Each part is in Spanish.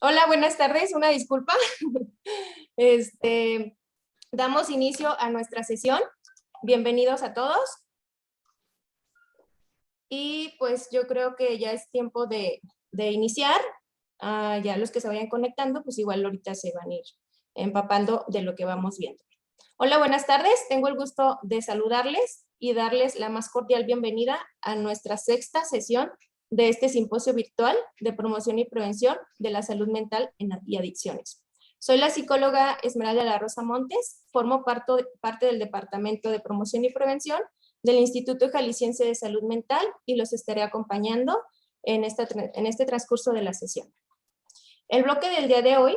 Hola, buenas tardes. Una disculpa. Damos inicio a nuestra sesión. Bienvenidos a todos. Y pues yo creo que ya es tiempo de iniciar. Ya los que se vayan conectando, pues igual ahorita se van a ir empapando de lo que vamos viendo. Hola, buenas tardes. Tengo el gusto de saludarles y darles la más cordial bienvenida a nuestra sexta sesión de este simposio virtual de promoción y prevención de la salud mental y adicciones. Soy la psicóloga Esmeralda La Rosa Montes, formo parte del Departamento de Promoción y Prevención del Instituto Jalisciense de Salud Mental y los estaré acompañando en este transcurso de la sesión. El bloque del día de hoy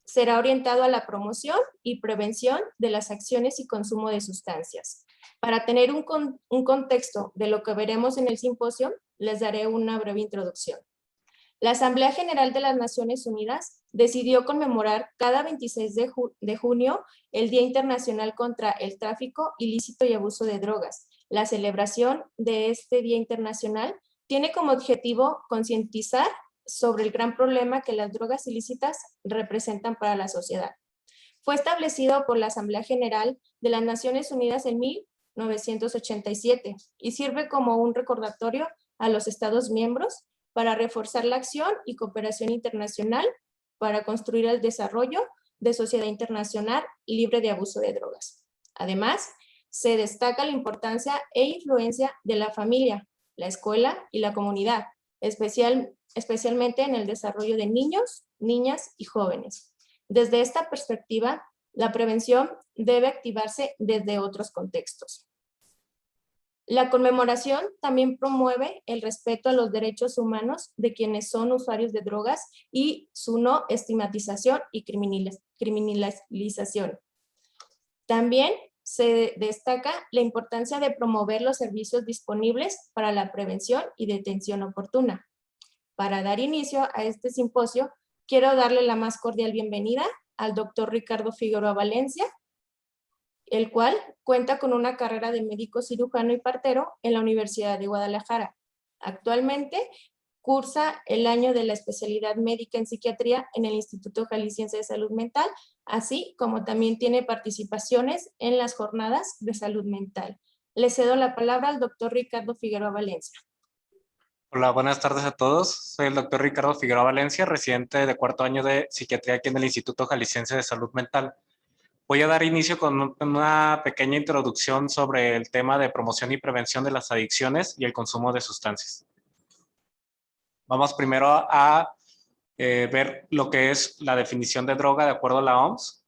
será orientado a la promoción y prevención de las acciones y consumo de sustancias. Para tener un contexto de lo que veremos en el simposio, les daré una breve introducción. La Asamblea General de las Naciones Unidas decidió conmemorar cada 26 de junio el Día Internacional contra el Tráfico Ilícito y Abuso de Drogas. La celebración de este Día Internacional tiene como objetivo concientizar sobre el gran problema que las drogas ilícitas representan para la sociedad. Fue establecido por la Asamblea General de las Naciones Unidas en 1987 y sirve como un recordatorio a los Estados miembros para reforzar la acción y cooperación internacional para construir el desarrollo de sociedad internacional libre de abuso de drogas. Además, se destaca la importancia e influencia de la familia, la escuela y la comunidad, especialmente en el desarrollo de niños, niñas y jóvenes. Desde esta perspectiva, la prevención debe activarse desde otros contextos. La conmemoración también promueve el respeto a los derechos humanos de quienes son usuarios de drogas y su no estigmatización y criminalización. También se destaca la importancia de promover los servicios disponibles para la prevención y detención oportuna. Para dar inicio a este simposio, quiero darle la más cordial bienvenida al doctor Ricardo Figueroa Valencia, el cual cuenta con una carrera de médico cirujano y partero en la Universidad de Guadalajara. Actualmente cursa el año de la especialidad médica en psiquiatría en el Instituto Jalisciense de Salud Mental, así como también tiene participaciones en las jornadas de salud mental. Le cedo la palabra al doctor Ricardo Figueroa Valencia. Hola, buenas tardes a todos. Soy el doctor Ricardo Figueroa Valencia, residente de cuarto año de psiquiatría aquí en el Instituto Jalisciense de Salud Mental. Voy a dar inicio con una pequeña introducción sobre el tema de promoción y prevención de las adicciones y el consumo de sustancias. Vamos primero a ver lo que es la definición de droga de acuerdo a la OMS.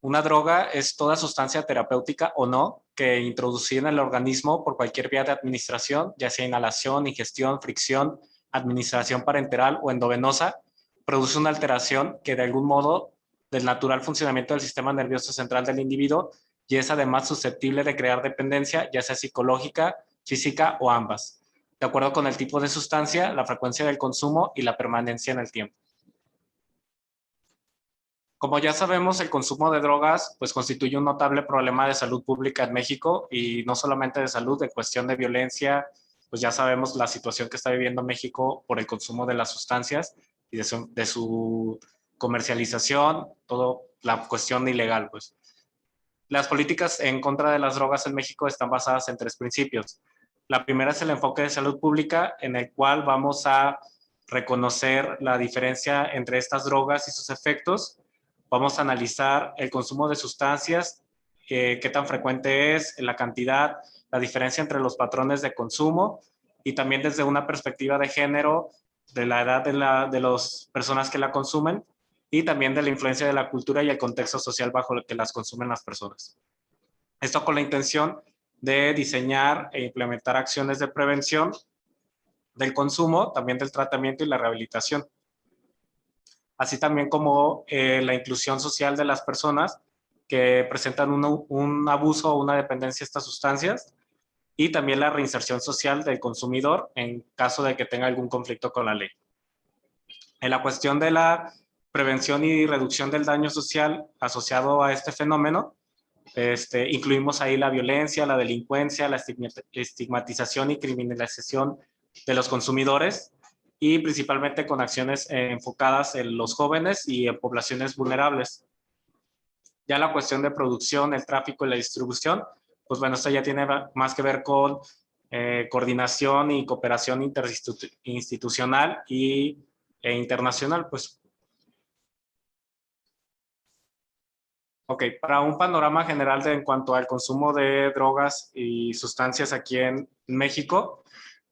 Una droga es toda sustancia terapéutica o no que introducida en el organismo por cualquier vía de administración, ya sea inhalación, ingestión, fricción, administración parenteral o endovenosa, produce una alteración que de algún modo del natural funcionamiento del sistema nervioso central del individuo y es además susceptible de crear dependencia, ya sea psicológica, física o ambas, de acuerdo con el tipo de sustancia, la frecuencia del consumo y la permanencia en el tiempo. Como ya sabemos, el consumo de drogas pues constituye un notable problema de salud pública en México y no solamente de salud, de cuestión de violencia, pues ya sabemos la situación que está viviendo México por el consumo de las sustancias y de su comercialización, todo la cuestión ilegal, pues. Las políticas en contra de las drogas en México están basadas en tres principios. La primera es el enfoque de salud pública, en el cual vamos a reconocer la diferencia entre estas drogas y sus efectos. Vamos a analizar el consumo de sustancias, qué tan frecuente es, la cantidad, la diferencia entre los patrones de consumo y también desde una perspectiva de género, de la edad de las personas que la consumen y también de la influencia de la cultura y el contexto social bajo el que las consumen las personas. Esto con la intención de diseñar e implementar acciones de prevención del consumo, también del tratamiento y la rehabilitación, así también como la inclusión social de las personas que presentan un abuso o una dependencia a estas sustancias y también la reinserción social del consumidor en caso de que tenga algún conflicto con la ley. En la cuestión de la prevención y reducción del daño social asociado a este fenómeno, incluimos ahí la violencia, la delincuencia, la estigmatización y criminalización de los consumidores y principalmente con acciones enfocadas en los jóvenes y en poblaciones vulnerables. Ya la cuestión de producción, el tráfico y la distribución, pues bueno, esto ya tiene más que ver con coordinación y cooperación interinstitucional e internacional, pues. Ok, para un panorama general en cuanto al consumo de drogas y sustancias aquí en México,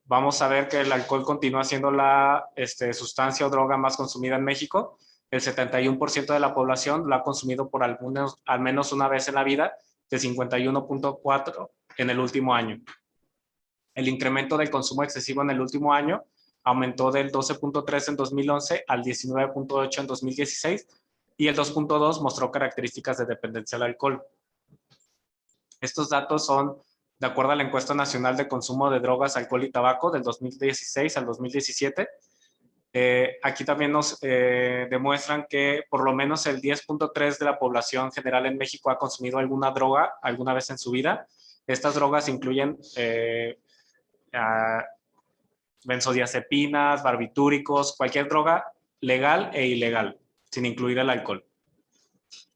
vamos a ver que el alcohol continúa siendo la sustancia o droga más consumida en México. El 71% de la población lo ha consumido por al menos una vez en la vida, de 51.4 en el último año. El incremento del consumo excesivo en el último año aumentó del 12.3 en 2011 al 19.8 en 2016 y el 2.2 mostró características de dependencia al alcohol. Estos datos son de acuerdo a la encuesta nacional de consumo de drogas, alcohol y tabaco del 2016 al 2017. Aquí también nos demuestran que por lo menos el 10.3 de la población general en México ha consumido alguna droga alguna vez en su vida. Estas drogas incluyen benzodiazepinas, barbitúricos, cualquier droga legal e ilegal, sin incluir el alcohol.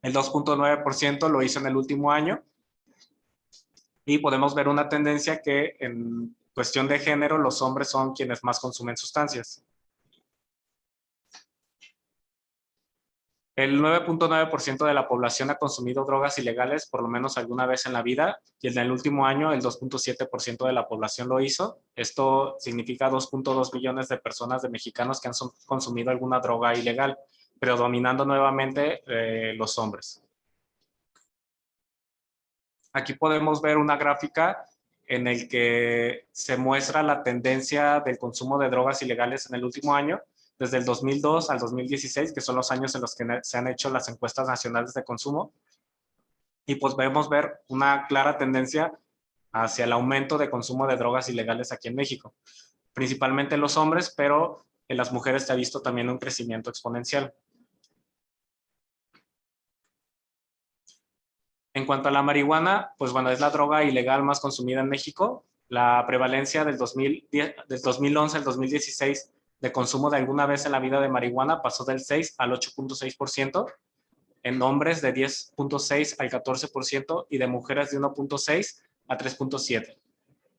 El 2.9% lo hizo en el último año y podemos ver una tendencia que en cuestión de género los hombres son quienes más consumen sustancias. El 9.9% de la población ha consumido drogas ilegales por lo menos alguna vez en la vida y en el último año el 2.7% de la población lo hizo. Esto significa 2.2 millones de personas de mexicanos que han consumido alguna droga ilegal, predominando nuevamente los hombres. Aquí podemos ver una gráfica en el que se muestra la tendencia del consumo de drogas ilegales en el último año, desde el 2002 al 2016, que son los años en los que se han hecho las encuestas nacionales de consumo. Y pues podemos ver una clara tendencia hacia el aumento de consumo de drogas ilegales aquí en México, principalmente en los hombres, pero en las mujeres se ha visto también un crecimiento exponencial. En cuanto a la marihuana, pues bueno, es la droga ilegal más consumida en México. La prevalencia del 2011 al 2016 de consumo de alguna vez en la vida de marihuana pasó del 6 al 8.6%, en hombres de 10.6 al 14% y de mujeres de 1.6 a 3.7%.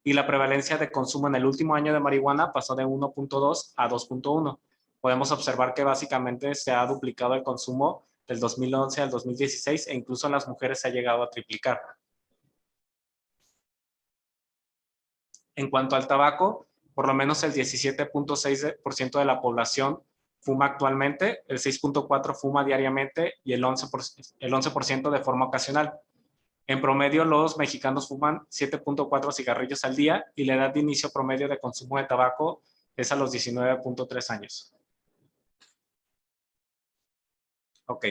Y la prevalencia de consumo en el último año de marihuana pasó de 1.2 a 2.1. Podemos observar que básicamente se ha duplicado el consumo del 2011 al 2016 e incluso en las mujeres se ha llegado a triplicar. En cuanto al tabaco, por lo menos el 17.6% de la población fuma actualmente, el 6.4% fuma diariamente y el 11% de forma ocasional. En promedio, los mexicanos fuman 7.4 cigarrillos al día y la edad de inicio promedio de consumo de tabaco es a los 19.3 años. Ok.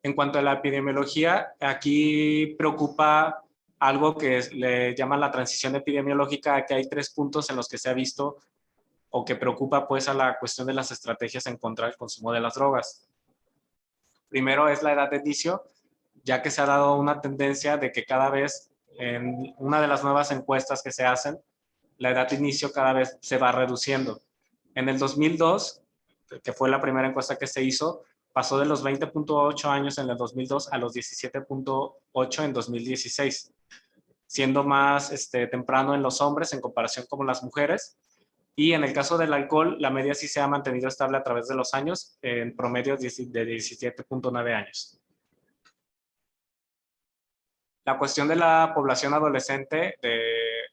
En cuanto a la epidemiología, aquí preocupa algo que le llama la transición epidemiológica, que hay 3 puntos en los que se ha visto o que preocupa pues a la cuestión de las estrategias en contra del consumo de las drogas. Primero es la edad de inicio, ya que se ha dado una tendencia de que cada vez, en una de las nuevas encuestas que se hacen, la edad de inicio cada vez se va reduciendo. En el 2002, que fue la primera encuesta que se hizo, pasó de los 20.8 años en el 2002 a los 17.8 en 2016, siendo más temprano en los hombres en comparación con las mujeres. Y en el caso del alcohol, la media sí se ha mantenido estable a través de los años, en promedio de 17.9 años. La cuestión de la población adolescente, de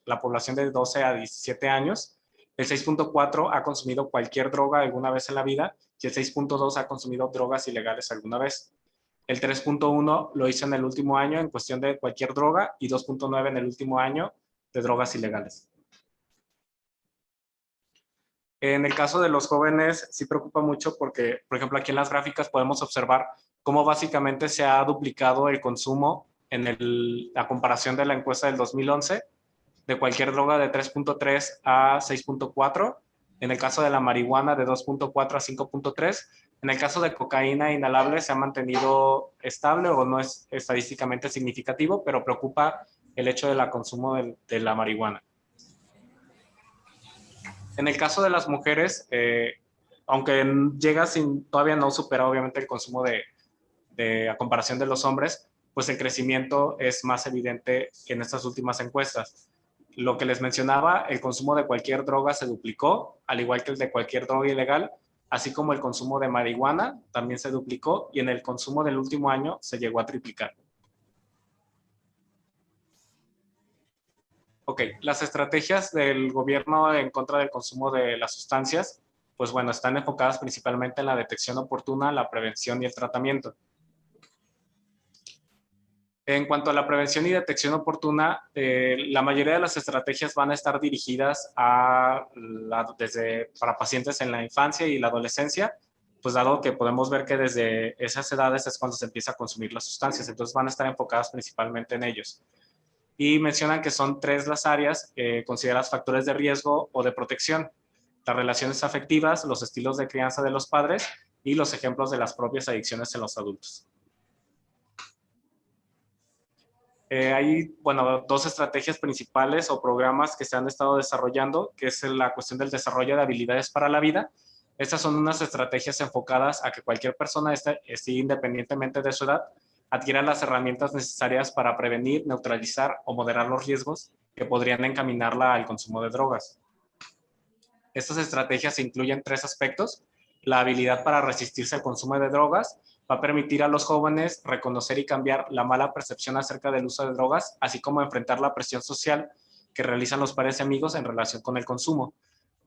la población de 12 a 17 años, el 6.4 ha consumido cualquier droga alguna vez en la vida y el 6.2 ha consumido drogas ilegales alguna vez. El 3.1 lo hizo en el último año en cuestión de cualquier droga y 2.9 en el último año de drogas ilegales. En el caso de los jóvenes sí preocupa mucho porque, por ejemplo, aquí en las gráficas podemos observar cómo básicamente se ha duplicado el consumo en la comparación de la encuesta del 2011, de cualquier droga de 3.3 a 6.4, en el caso de la marihuana de 2.4 a 5.3, en el caso de cocaína inhalable se ha mantenido estable o no es estadísticamente significativo, pero preocupa el hecho del consumo de la marihuana. En el caso de las mujeres, aunque llega sin, todavía no supera obviamente el consumo a comparación de los hombres, pues el crecimiento es más evidente que en estas últimas encuestas. Lo que les mencionaba, el consumo de cualquier droga se duplicó, al igual que el de cualquier droga ilegal, así como el consumo de marihuana también se duplicó y en el consumo del último año se llegó a triplicar. Ok, las estrategias del gobierno en contra del consumo de las sustancias, pues bueno, están enfocadas principalmente en la detección oportuna, la prevención y el tratamiento. En cuanto a la prevención y detección oportuna, la mayoría de las estrategias van a estar dirigidas para pacientes en la infancia y la adolescencia, pues dado que podemos ver que desde esas edades es cuando se empieza a consumir las sustancias, entonces van a estar enfocadas principalmente en ellos. Y mencionan que son 3 las áreas consideradas factores de riesgo o de protección: las relaciones afectivas, los estilos de crianza de los padres y los ejemplos de las propias adicciones en los adultos. Hay, bueno, 2 estrategias principales o programas que se han estado desarrollando, que es la cuestión del desarrollo de habilidades para la vida. Estas son unas estrategias enfocadas a que cualquier persona, independientemente de su edad, adquiera las herramientas necesarias para prevenir, neutralizar o moderar los riesgos que podrían encaminarla al consumo de drogas. Estas estrategias incluyen 3 aspectos: la habilidad para resistirse al consumo de drogas, va a permitir a los jóvenes reconocer y cambiar la mala percepción acerca del uso de drogas, así como enfrentar la presión social que realizan los pares y amigos en relación con el consumo.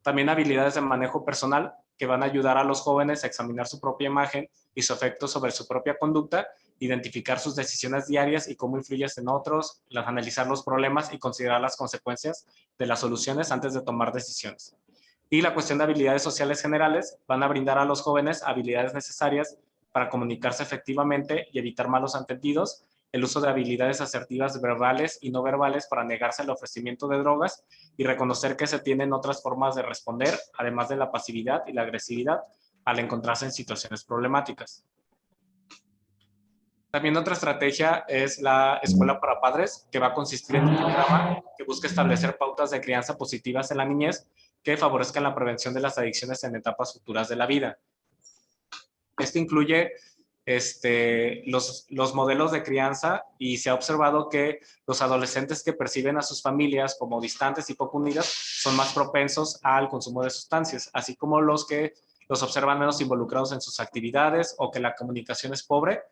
También habilidades de manejo personal que van a ayudar a los jóvenes a examinar su propia imagen y su efecto sobre su propia conducta, identificar sus decisiones diarias y cómo influyen en otros, analizar los problemas y considerar las consecuencias de las soluciones antes de tomar decisiones. Y la cuestión de habilidades sociales generales van a brindar a los jóvenes habilidades necesarias para comunicarse efectivamente y evitar malos entendidos, el uso de habilidades asertivas verbales y no verbales para negarse al ofrecimiento de drogas y reconocer que se tienen otras formas de responder, además de la pasividad y la agresividad, al encontrarse en situaciones problemáticas. También otra estrategia es la escuela para padres, que va a consistir en un programa que busca establecer pautas de crianza positivas en la niñez que favorezcan la prevención de las adicciones en etapas futuras de la vida. Esto incluye los modelos de crianza y se ha observado que los adolescentes que perciben a sus familias como distantes y poco unidas son más propensos al consumo de sustancias, así como los que los observan menos involucrados en sus actividades o que la comunicación es pobre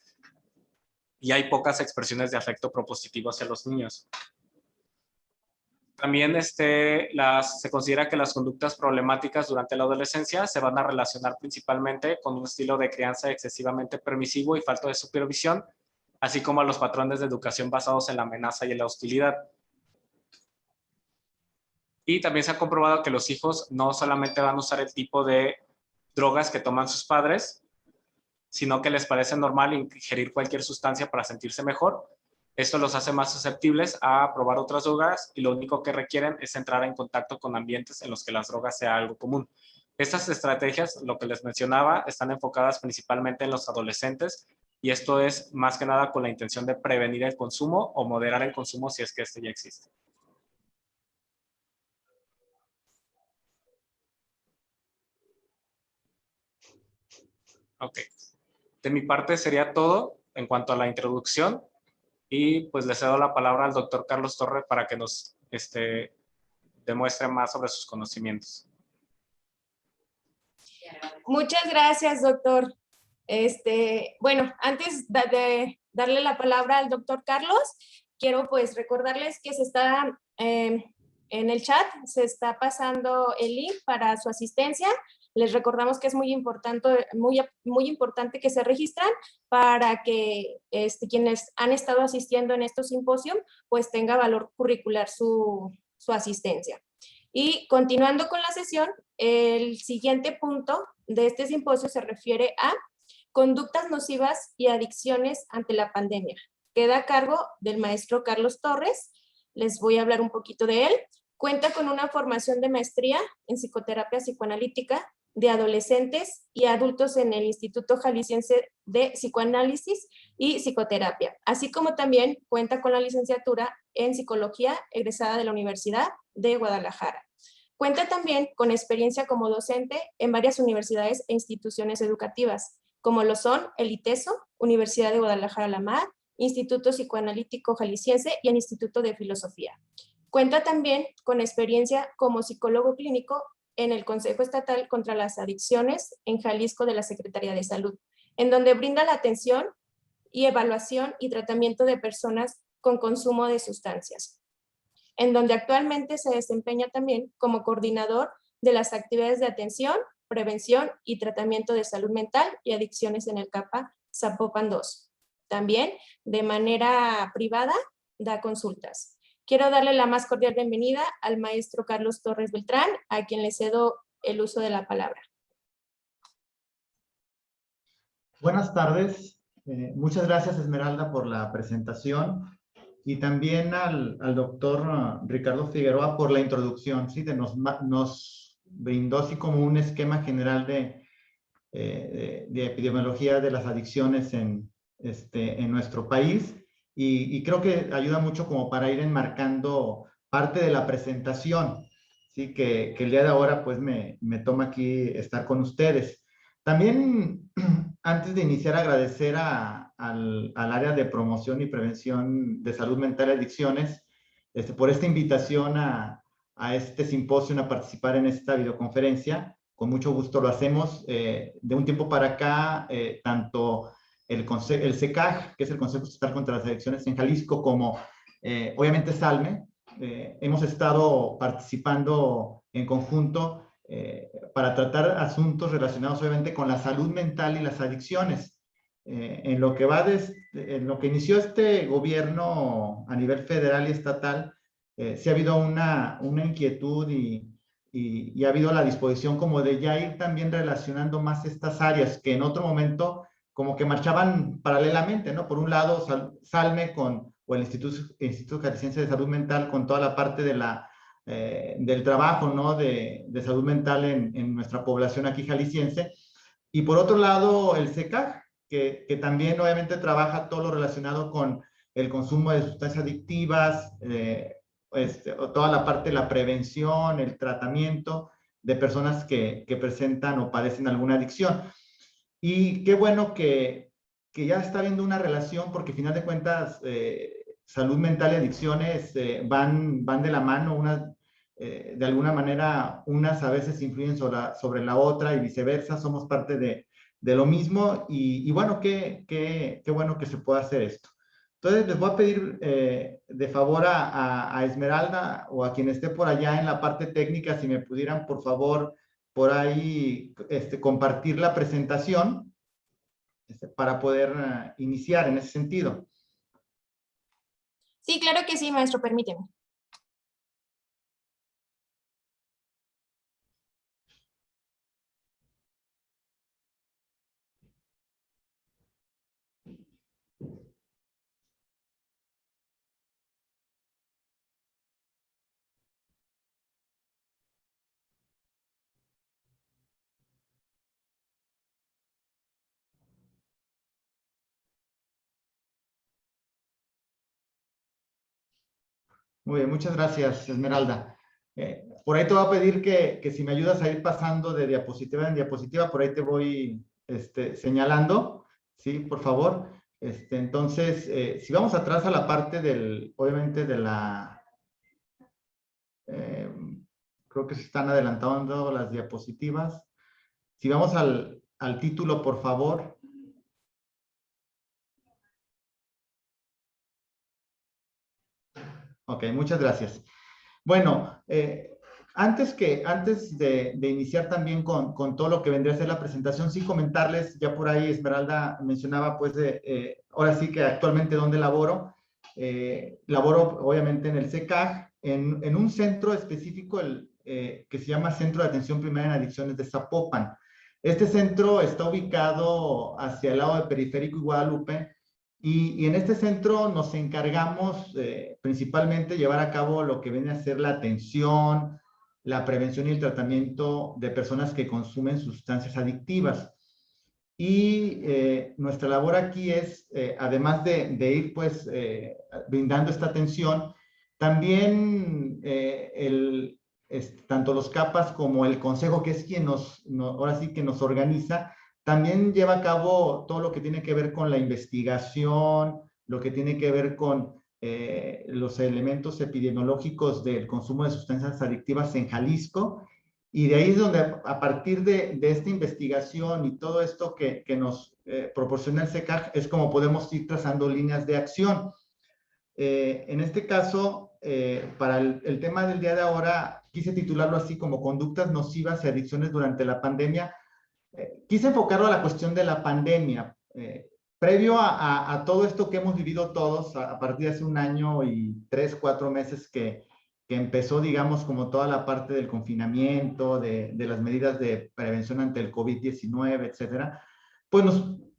y hay pocas expresiones de afecto propositivo hacia los niños. También se considera que las conductas problemáticas durante la adolescencia se van a relacionar principalmente con un estilo de crianza excesivamente permisivo y falta de supervisión, así como a los patrones de educación basados en la amenaza y en la hostilidad. Y también se ha comprobado que los hijos no solamente van a usar el tipo de drogas que toman sus padres, sino que les parece normal ingerir cualquier sustancia para sentirse mejor. Esto los hace más susceptibles a probar otras drogas y lo único que requieren es entrar en contacto con ambientes en los que las drogas sea algo común. Estas estrategias, lo que les mencionaba, están enfocadas principalmente en los adolescentes y esto es más que nada con la intención de prevenir el consumo o moderar el consumo si es que este ya existe. Ok. De mi parte sería todo en cuanto a la introducción y pues le cedo la palabra al doctor Carlos Torre para que nos demuestre más sobre sus conocimientos. Muchas gracias, doctor. Bueno, antes de darle la palabra al doctor Carlos, quiero pues recordarles que se está en el chat, se está pasando el link para su asistencia. Les recordamos que es muy importante que se registran para que quienes han estado asistiendo en estos simposios pues tenga valor curricular su asistencia. Y continuando con la sesión, el siguiente punto de este simposio se refiere a conductas nocivas y adicciones ante la pandemia. Queda a cargo del maestro Carlos Torres. Les voy a hablar un poquito de él. Cuenta con una formación de maestría en psicoterapia psicoanalítica de adolescentes y adultos en el Instituto Jalisciense de Psicoanálisis y Psicoterapia, así como también cuenta con la licenciatura en psicología egresada de la Universidad de Guadalajara. Cuenta también con experiencia como docente en varias universidades e instituciones educativas, como lo son el ITESO, Universidad de Guadalajara-La Mar, Instituto Psicoanalítico Jalisciense y el Instituto de Filosofía. Cuenta también con experiencia como psicólogo clínico en el Consejo Estatal contra las Adicciones en Jalisco de la Secretaría de Salud, en donde brinda la atención y evaluación y tratamiento de personas con consumo de sustancias, en donde actualmente se desempeña también como coordinador de las actividades de atención, prevención y tratamiento de salud mental y adicciones en el CAPA Zapopan 2. También, de manera privada, da consultas. Quiero darle la más cordial bienvenida al maestro Carlos Torres Beltrán, a quien le cedo el uso de la palabra. Buenas tardes. Muchas gracias, Esmeralda, por la presentación y también al doctor Ricardo Figueroa por la introducción. ¿Sí? Nos brindó así como un esquema general de epidemiología de las adicciones en nuestro país y creo que ayuda mucho como para ir enmarcando parte de la presentación, ¿sí? Que el día de ahora pues me toma aquí estar con ustedes. También, antes de iniciar, agradecer al área de promoción y prevención de salud mental y adicciones por esta invitación a este simposio, a participar en esta videoconferencia. Con mucho gusto lo hacemos. De un tiempo para acá, tanto el CECAJ, que es el Consejo Estatal contra las Adicciones en Jalisco, como obviamente SALME, hemos estado participando en conjunto para tratar asuntos relacionados obviamente con la salud mental y las adicciones. En lo que inició este gobierno a nivel federal y estatal, sí ha habido una inquietud y ha habido la disposición como de ya ir también relacionando más estas áreas que en otro momento como que marchaban paralelamente, ¿no? Por un lado, Salme o el Instituto Jalisciense de Salud Mental con toda la parte del trabajo, ¿no? De salud mental en nuestra población aquí jalisciense. Y por otro lado, el CECAJ, que también obviamente trabaja todo lo relacionado con el consumo de sustancias adictivas, toda la parte de la prevención, el tratamiento de personas que presentan o padecen alguna adicción. Y qué bueno que ya está habiendo una relación, porque al final de cuentas, salud mental y adicciones van de la mano, de alguna manera, unas a veces influyen sobre la otra y viceversa, somos parte de lo mismo, y bueno, qué bueno que se pueda hacer esto. Entonces, les voy a pedir de favor a Esmeralda o a quien esté por allá en la parte técnica, si me pudieran, por favor, por ahí compartir la presentación para poder iniciar en ese sentido. Sí, claro que sí, maestro, permíteme. Muy bien, muchas gracias, Esmeralda. Por ahí te voy a pedir que si me ayudas a ir pasando de diapositiva en diapositiva, por ahí te voy señalando, ¿sí? Por favor. Entonces, si vamos atrás a la parte obviamente de la... creo que se están adelantando las diapositivas. Si vamos al título, por favor. Ok, muchas gracias. Bueno, antes de iniciar también con todo lo que vendría a ser la presentación, sí comentarles, ya por ahí Esmeralda mencionaba, pues, ahora sí que actualmente donde laboro. Laboro obviamente en el CECAG, en un centro específico que se llama Centro de Atención Primaria en Adicciones de Zapopan. Este centro está ubicado hacia el lado de Periférico y Guadalupe, y en este centro nos encargamos principalmente de llevar a cabo lo que viene a ser la atención, la prevención y el tratamiento de personas que consumen sustancias adictivas. Y nuestra labor aquí es, además de ir pues brindando esta atención, también tanto los CAPAS como el Consejo, que es quien ahora sí que nos organiza, también lleva a cabo todo lo que tiene que ver con la investigación, lo que tiene que ver con los elementos epidemiológicos del consumo de sustancias adictivas en Jalisco. Y de ahí es donde a partir de esta investigación y todo esto que nos proporciona el CECAG es como podemos ir trazando líneas de acción. En este caso, para el tema del día de ahora, quise titularlo así como conductas nocivas y adicciones durante la pandemia. Quise enfocarlo a la cuestión de la pandemia. Previo a todo esto que hemos vivido todos, a partir de hace 1 año y 3, 4 meses que empezó, digamos, como toda la parte del confinamiento, de las medidas de prevención ante el COVID-19, etcétera, pues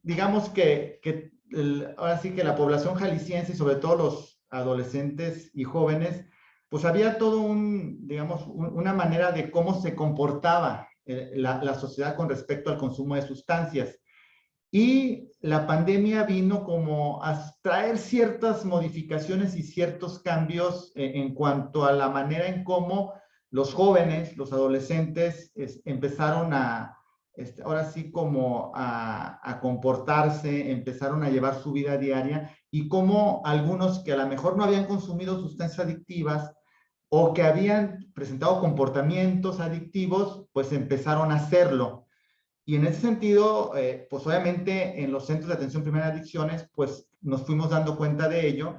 digamos ahora sí que la población jalisciense y sobre todo los adolescentes y jóvenes, pues había todo digamos, una manera de cómo se comportaba la sociedad con respecto al consumo de sustancias. Y la pandemia vino como a traer ciertas modificaciones y ciertos cambios en cuanto a la manera en cómo los jóvenes, los adolescentes, empezaron ahora sí como a comportarse, empezaron a llevar su vida diaria y cómo algunos que a lo mejor no habían consumido sustancias adictivas o que habían presentado comportamientos adictivos, pues empezaron a hacerlo. Y en ese sentido, pues obviamente en los centros de atención primaria de adicciones, pues nos fuimos dando cuenta de ello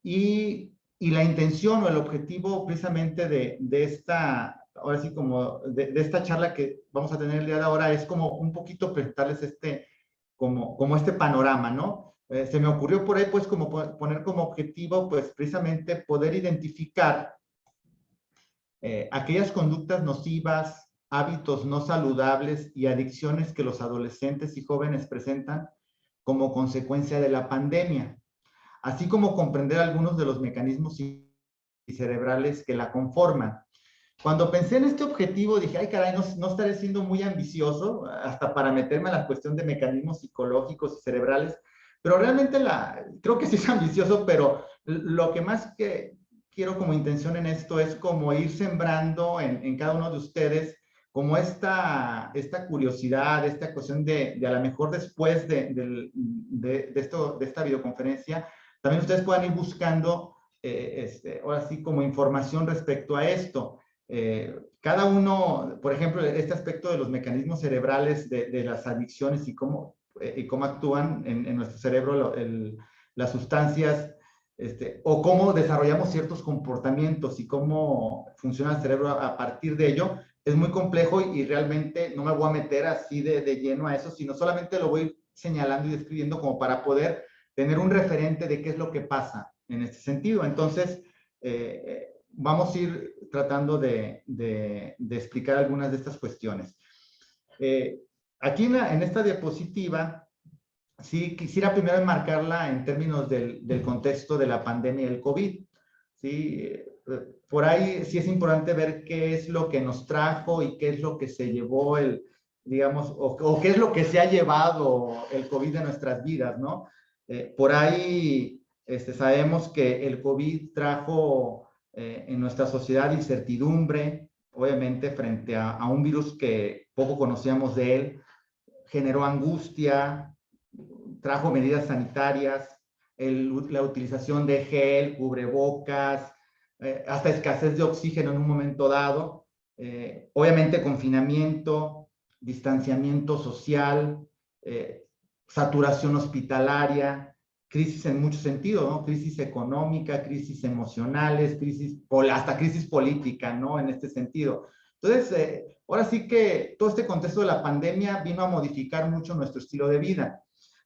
y la intención o el objetivo precisamente de esta, ahora sí como de esta charla que vamos a tener el día de ahora es como un poquito presentarles como este panorama, ¿no? Se me ocurrió por ahí pues como poner como objetivo pues precisamente poder identificar aquellas conductas nocivas, hábitos no saludables y adicciones que los adolescentes y jóvenes presentan como consecuencia de la pandemia, así como comprender algunos de los mecanismos cerebrales que la conforman. Cuando pensé en este objetivo dije, ay caray, no estaré siendo muy ambicioso hasta para meterme a la cuestión de mecanismos psicológicos y cerebrales, pero realmente creo que sí es ambicioso, pero lo que más quiero como intención en esto es como ir sembrando en cada uno de ustedes como esta curiosidad, esta cuestión de a lo mejor después de esta videoconferencia, también ustedes puedan ir buscando ahora sí como información respecto a esto. Cada uno, por ejemplo, este aspecto de los mecanismos cerebrales de las adicciones y cómo actúan en nuestro cerebro las sustancias, o cómo desarrollamos ciertos comportamientos y cómo funciona el cerebro a partir de ello, es muy complejo y realmente no me voy a meter así de lleno a eso, sino solamente lo voy señalando y describiendo como para poder tener un referente de qué es lo que pasa en este sentido. Entonces, vamos a ir tratando de explicar algunas de estas cuestiones. Aquí en esta diapositiva, sí quisiera primero enmarcarla en términos del contexto de la pandemia del COVID. ¿Sí? Por ahí sí es importante ver qué es lo que nos trajo y qué es lo que se llevó digamos, o qué es lo que se ha llevado el COVID de nuestras vidas, ¿no? Por ahí sabemos que el COVID trajo en nuestra sociedad incertidumbre, obviamente frente a un virus que poco conocíamos de él, generó angustia, trajo medidas sanitarias, la utilización de gel, cubrebocas, hasta escasez de oxígeno en un momento dado, obviamente confinamiento, distanciamiento social, saturación hospitalaria, crisis en muchos sentidos, ¿no? Crisis económica, crisis emocionales, hasta crisis política, ¿no? En este sentido. Entonces, ahora sí que todo este contexto de la pandemia vino a modificar mucho nuestro estilo de vida.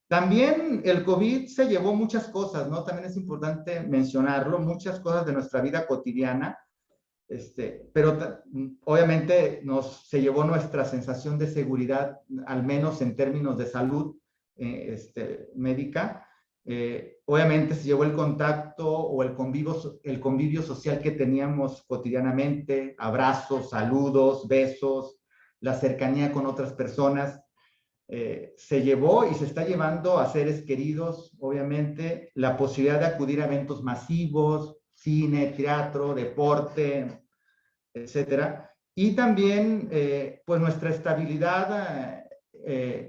También el COVID se llevó muchas cosas, ¿no? También es importante mencionarlo, muchas cosas de nuestra vida cotidiana, pero obviamente se llevó nuestra sensación de seguridad, al menos en términos de salud médica. Obviamente se llevó el contacto o el convivio social que teníamos cotidianamente, abrazos, saludos, besos, la cercanía con otras personas. Se llevó y se está llevando a seres queridos, obviamente, la posibilidad de acudir a eventos masivos, cine, teatro, deporte, etcétera. Y también, pues, nuestra estabilidad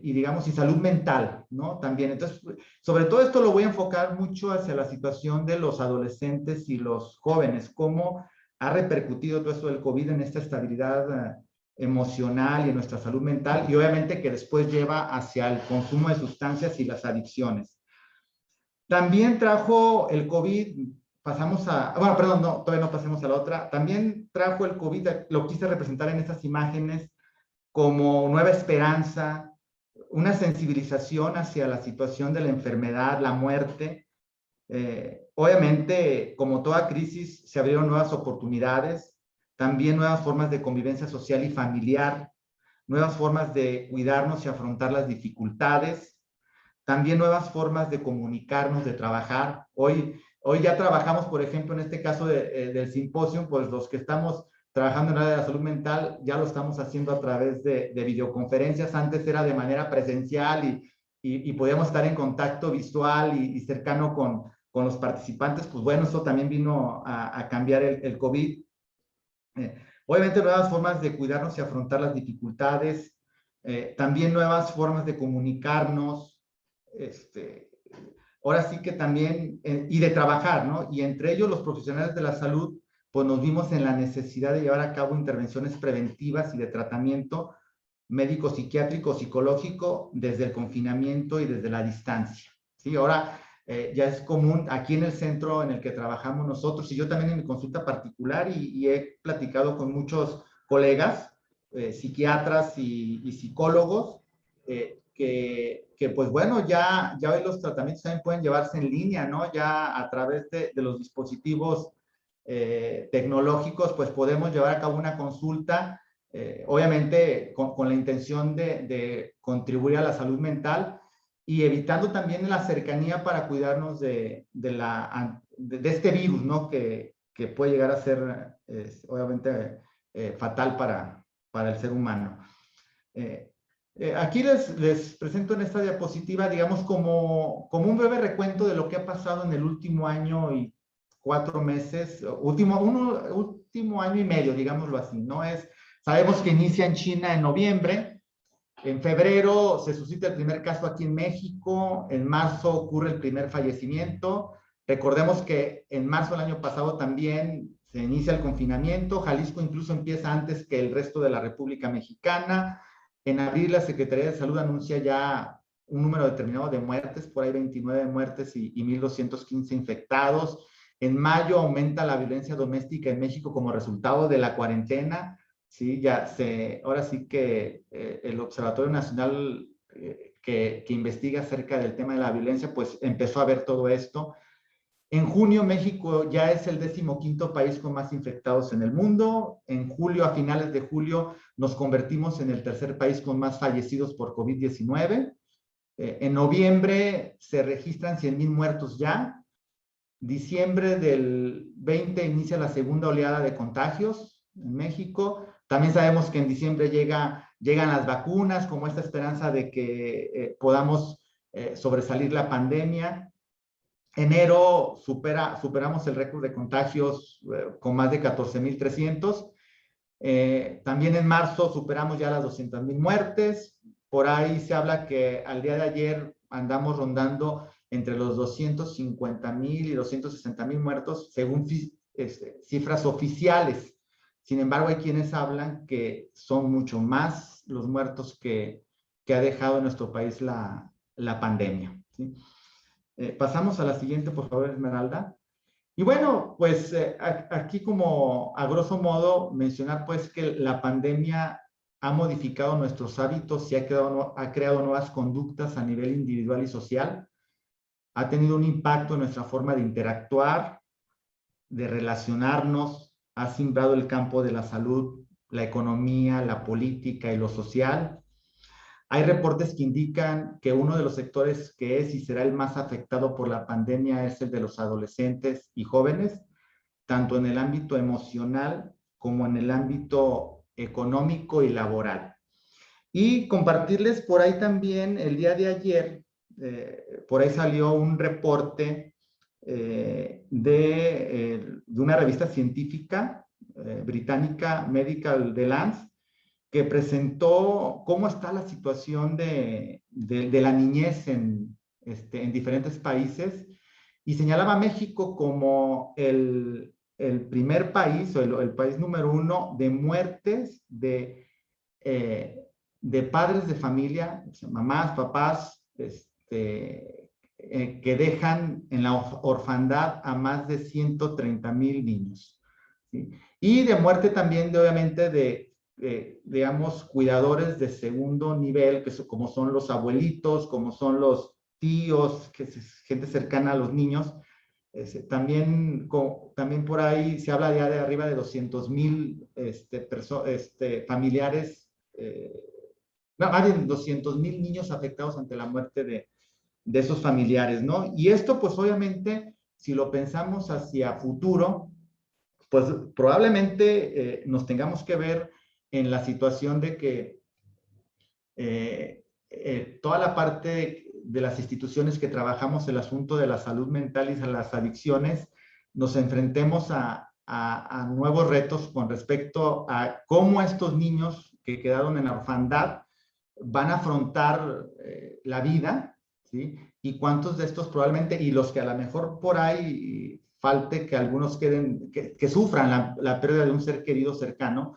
y, digamos, y salud mental, ¿no? También. Entonces, sobre todo esto lo voy a enfocar mucho hacia la situación de los adolescentes y los jóvenes, cómo ha repercutido todo esto del COVID en esta estabilidad emocional y en nuestra salud mental, y obviamente que después lleva hacia el consumo de sustancias y las adicciones. También trajo el COVID, bueno, perdón, no, todavía no pasemos a la otra. También trajo el COVID, lo quise representar en estas imágenes como nueva esperanza, una sensibilización hacia la situación de la enfermedad, la muerte. Obviamente, como toda crisis, se abrieron nuevas oportunidades, también nuevas formas de convivencia social y familiar, nuevas formas de cuidarnos y afrontar las dificultades, también nuevas formas de comunicarnos, de trabajar. Hoy ya trabajamos, por ejemplo, en este caso del simposio, pues los que estamos trabajando en el área de la salud mental ya lo estamos haciendo a través de videoconferencias. Antes era de manera presencial y podíamos estar en contacto visual y cercano con los participantes. Pues bueno, eso también vino a cambiar el COVID. Obviamente nuevas formas de cuidarnos y afrontar las dificultades, también nuevas formas de comunicarnos, ahora sí que también, y de trabajar, ¿no? Y entre ellos los profesionales de la salud, pues nos vimos en la necesidad de llevar a cabo intervenciones preventivas y de tratamiento médico, psiquiátrico, psicológico, desde el confinamiento y desde la distancia, ¿sí? Ahora, ya es común aquí en el centro en el que trabajamos nosotros, y yo también en mi consulta particular, y he platicado con muchos colegas, psiquiatras y psicólogos, que pues bueno, ya hoy los tratamientos también pueden llevarse en línea, ¿no? Ya a través de los dispositivos tecnológicos, pues podemos llevar a cabo una consulta, obviamente con la intención de contribuir a la salud mental, y evitando también la cercanía para cuidarnos de este virus, ¿no? Que puede llegar a ser, obviamente, fatal para el ser humano. Aquí les presento en esta diapositiva, digamos, como un breve recuento de lo que ha pasado en el último año y 4 meses, último año y medio, digámoslo así, ¿no? Sabemos que inicia en China en noviembre. En febrero se suscita el primer caso aquí en México, en marzo ocurre el primer fallecimiento. Recordemos que en marzo del año pasado también se inicia el confinamiento. Jalisco incluso empieza antes que el resto de la República Mexicana. En abril la Secretaría de Salud anuncia ya un número determinado de muertes, por ahí 29 muertes y 1,215 infectados. En mayo aumenta la violencia doméstica en México como resultado de la cuarentena. Sí, ahora sí que el Observatorio Nacional que investiga acerca del tema de la violencia, pues empezó a ver todo esto. En junio, México ya es el 15º país con más infectados en el mundo. En julio, a finales de julio, nos convertimos en el tercer país con más fallecidos por COVID-19. En noviembre se registran 100,000 muertos ya. Diciembre del 20 inicia la segunda oleada de contagios en México. También sabemos que en diciembre llegan las vacunas, como esta esperanza de que podamos sobresalir la pandemia. Enero superamos el récord de contagios con más de 14,300. También en marzo superamos ya las 200,000 muertes. Por ahí se habla que al día de ayer andamos rondando entre los 250,000 y 260,000 muertos según cifras oficiales. Sin embargo, hay quienes hablan que son mucho más los muertos que ha dejado en nuestro país la pandemia, ¿sí? Pasamos a la siguiente, por favor, Esmeralda. Y bueno, pues aquí como a grosso modo mencionar pues que la pandemia ha modificado nuestros hábitos y ha creado nuevas conductas a nivel individual y social. Ha tenido un impacto en nuestra forma de interactuar, de relacionarnos, ha simbrado el campo de la salud, la economía, la política y lo social. Hay reportes que indican que uno de los sectores que es y será el más afectado por la pandemia es el de los adolescentes y jóvenes, tanto en el ámbito emocional como en el ámbito económico y laboral. Y compartirles por ahí también el día de ayer, por ahí salió un reporte de una revista científica británica, Medical The Lancet, que presentó cómo está la situación de la niñez en diferentes países y señalaba a México como el primer país o el país número 1 de muertes de padres de familia, o sea, mamás, papás, que dejan en la orfandad a más de 130,000 niños, ¿sí? Y de muerte también, obviamente, digamos, cuidadores de segundo nivel, como son los abuelitos, como son los tíos, gente cercana a los niños. También por ahí se habla ya de arriba de 200,000 familiares, más de 200,000 niños afectados ante la muerte de esos familiares, ¿no? Y esto, pues obviamente, si lo pensamos hacia futuro, pues probablemente nos tengamos que ver en la situación de que toda la parte de las instituciones que trabajamos el asunto de la salud mental y las adicciones, nos enfrentemos a nuevos retos con respecto a cómo estos niños que quedaron en la orfandad van a afrontar la vida, ¿sí? Y cuántos de estos probablemente, y los que a lo mejor por ahí falte que algunos queden, que sufran la pérdida de un ser querido cercano,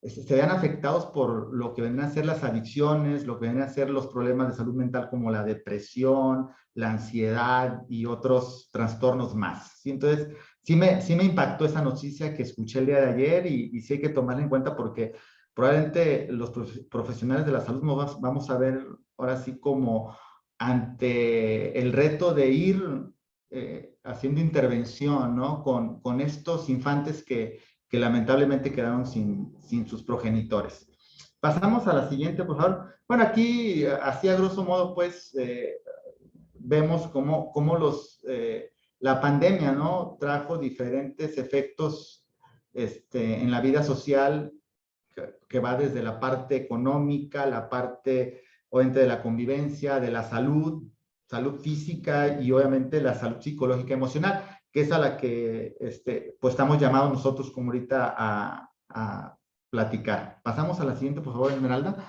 se vean afectados por lo que vienen a ser las adicciones, lo que vienen a ser los problemas de salud mental como la depresión, la ansiedad y otros trastornos más, ¿sí? Entonces, sí me impactó esa noticia que escuché el día de ayer y sí hay que tomarla en cuenta porque probablemente los profesionales de la salud vamos a ver ahora sí como ante el reto de ir haciendo intervención, ¿no? Con estos infantes que lamentablemente quedaron sin sus progenitores. Pasamos a la siguiente, por favor. Bueno, aquí, así a grosso modo, pues, vemos cómo la pandemia, ¿no? Trajo diferentes efectos en la vida social que va desde la parte económica, la parte, obviamente, de la convivencia, de la salud física y obviamente la salud psicológica emocional, que es a la que pues estamos llamados nosotros como ahorita a platicar. Pasamos a la siguiente, por favor, Esmeralda.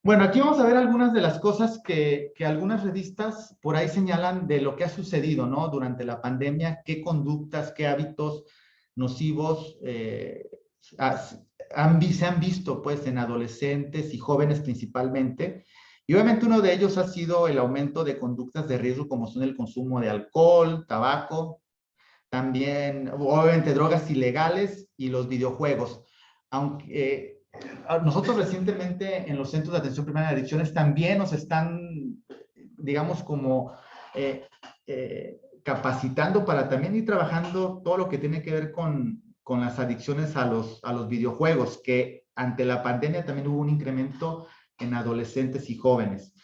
Bueno, aquí vamos a ver algunas de las cosas que algunas revistas por ahí señalan de lo que ha sucedido, ¿no? Durante la pandemia, qué conductas, qué hábitos nocivos se han visto pues en adolescentes y jóvenes principalmente. Y obviamente uno de ellos ha sido el aumento de conductas de riesgo como son el consumo de alcohol, tabaco, también obviamente drogas ilegales y los videojuegos. Aunque nosotros recientemente en los centros de atención primaria de adicciones también nos están, digamos, como capacitando para también ir trabajando todo lo que tiene que ver con las adicciones a los videojuegos, que ante la pandemia también hubo un incremento en adolescentes y jóvenes.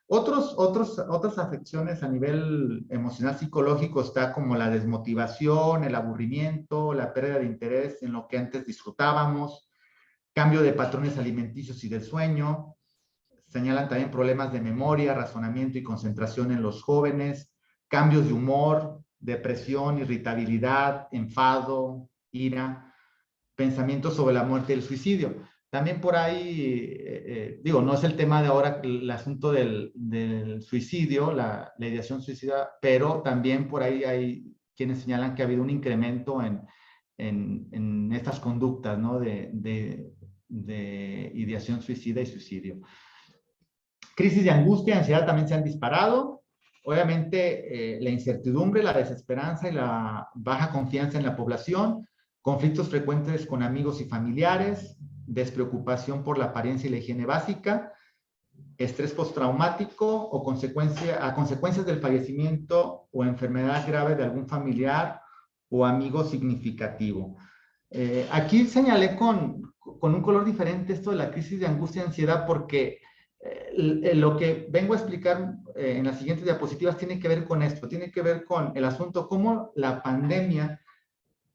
Otras afecciones a nivel emocional psicológico está como la desmotivación, el aburrimiento, la pérdida de interés en lo que antes disfrutábamos, cambio de patrones alimenticios y del sueño. Señalan también problemas de memoria, razonamiento y concentración en los jóvenes, cambios de humor, depresión, irritabilidad, enfado, ira, pensamientos sobre la muerte y el suicidio. También por ahí, digo, no es el tema de ahora el asunto del suicidio, la ideación suicida, pero también por ahí hay quienes señalan que ha habido un incremento en estas conductas, ¿no? de ideación suicida y suicidio. Crisis de angustia y ansiedad también se han disparado. Obviamente, la incertidumbre, la desesperanza y la baja confianza en la población, conflictos frecuentes con amigos y familiares, despreocupación por la apariencia y la higiene básica, estrés postraumático o consecuencias del fallecimiento o enfermedad grave de algún familiar o amigo significativo. Aquí señalé con un color diferente esto de la crisis de angustia y ansiedad porque lo que vengo a explicar en las siguientes diapositivas tiene que ver con esto, tiene que ver con el asunto cómo la pandemia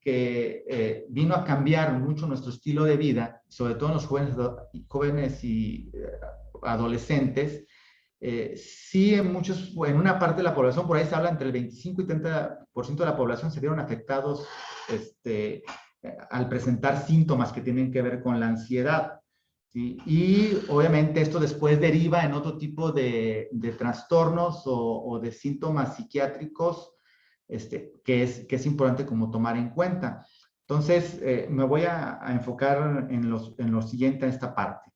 que vino a cambiar mucho nuestro estilo de vida, sobre todo en los jóvenes y adolescentes, sí en una parte de la población, por ahí se habla entre el 25 y 30% de la población se vieron afectados al presentar síntomas que tienen que ver con la ansiedad. ¿Sí? Y obviamente esto después deriva en otro tipo de trastornos o de síntomas psiquiátricos que es importante como tomar en cuenta. Entonces, me voy a enfocar en lo siguiente, en esta parte.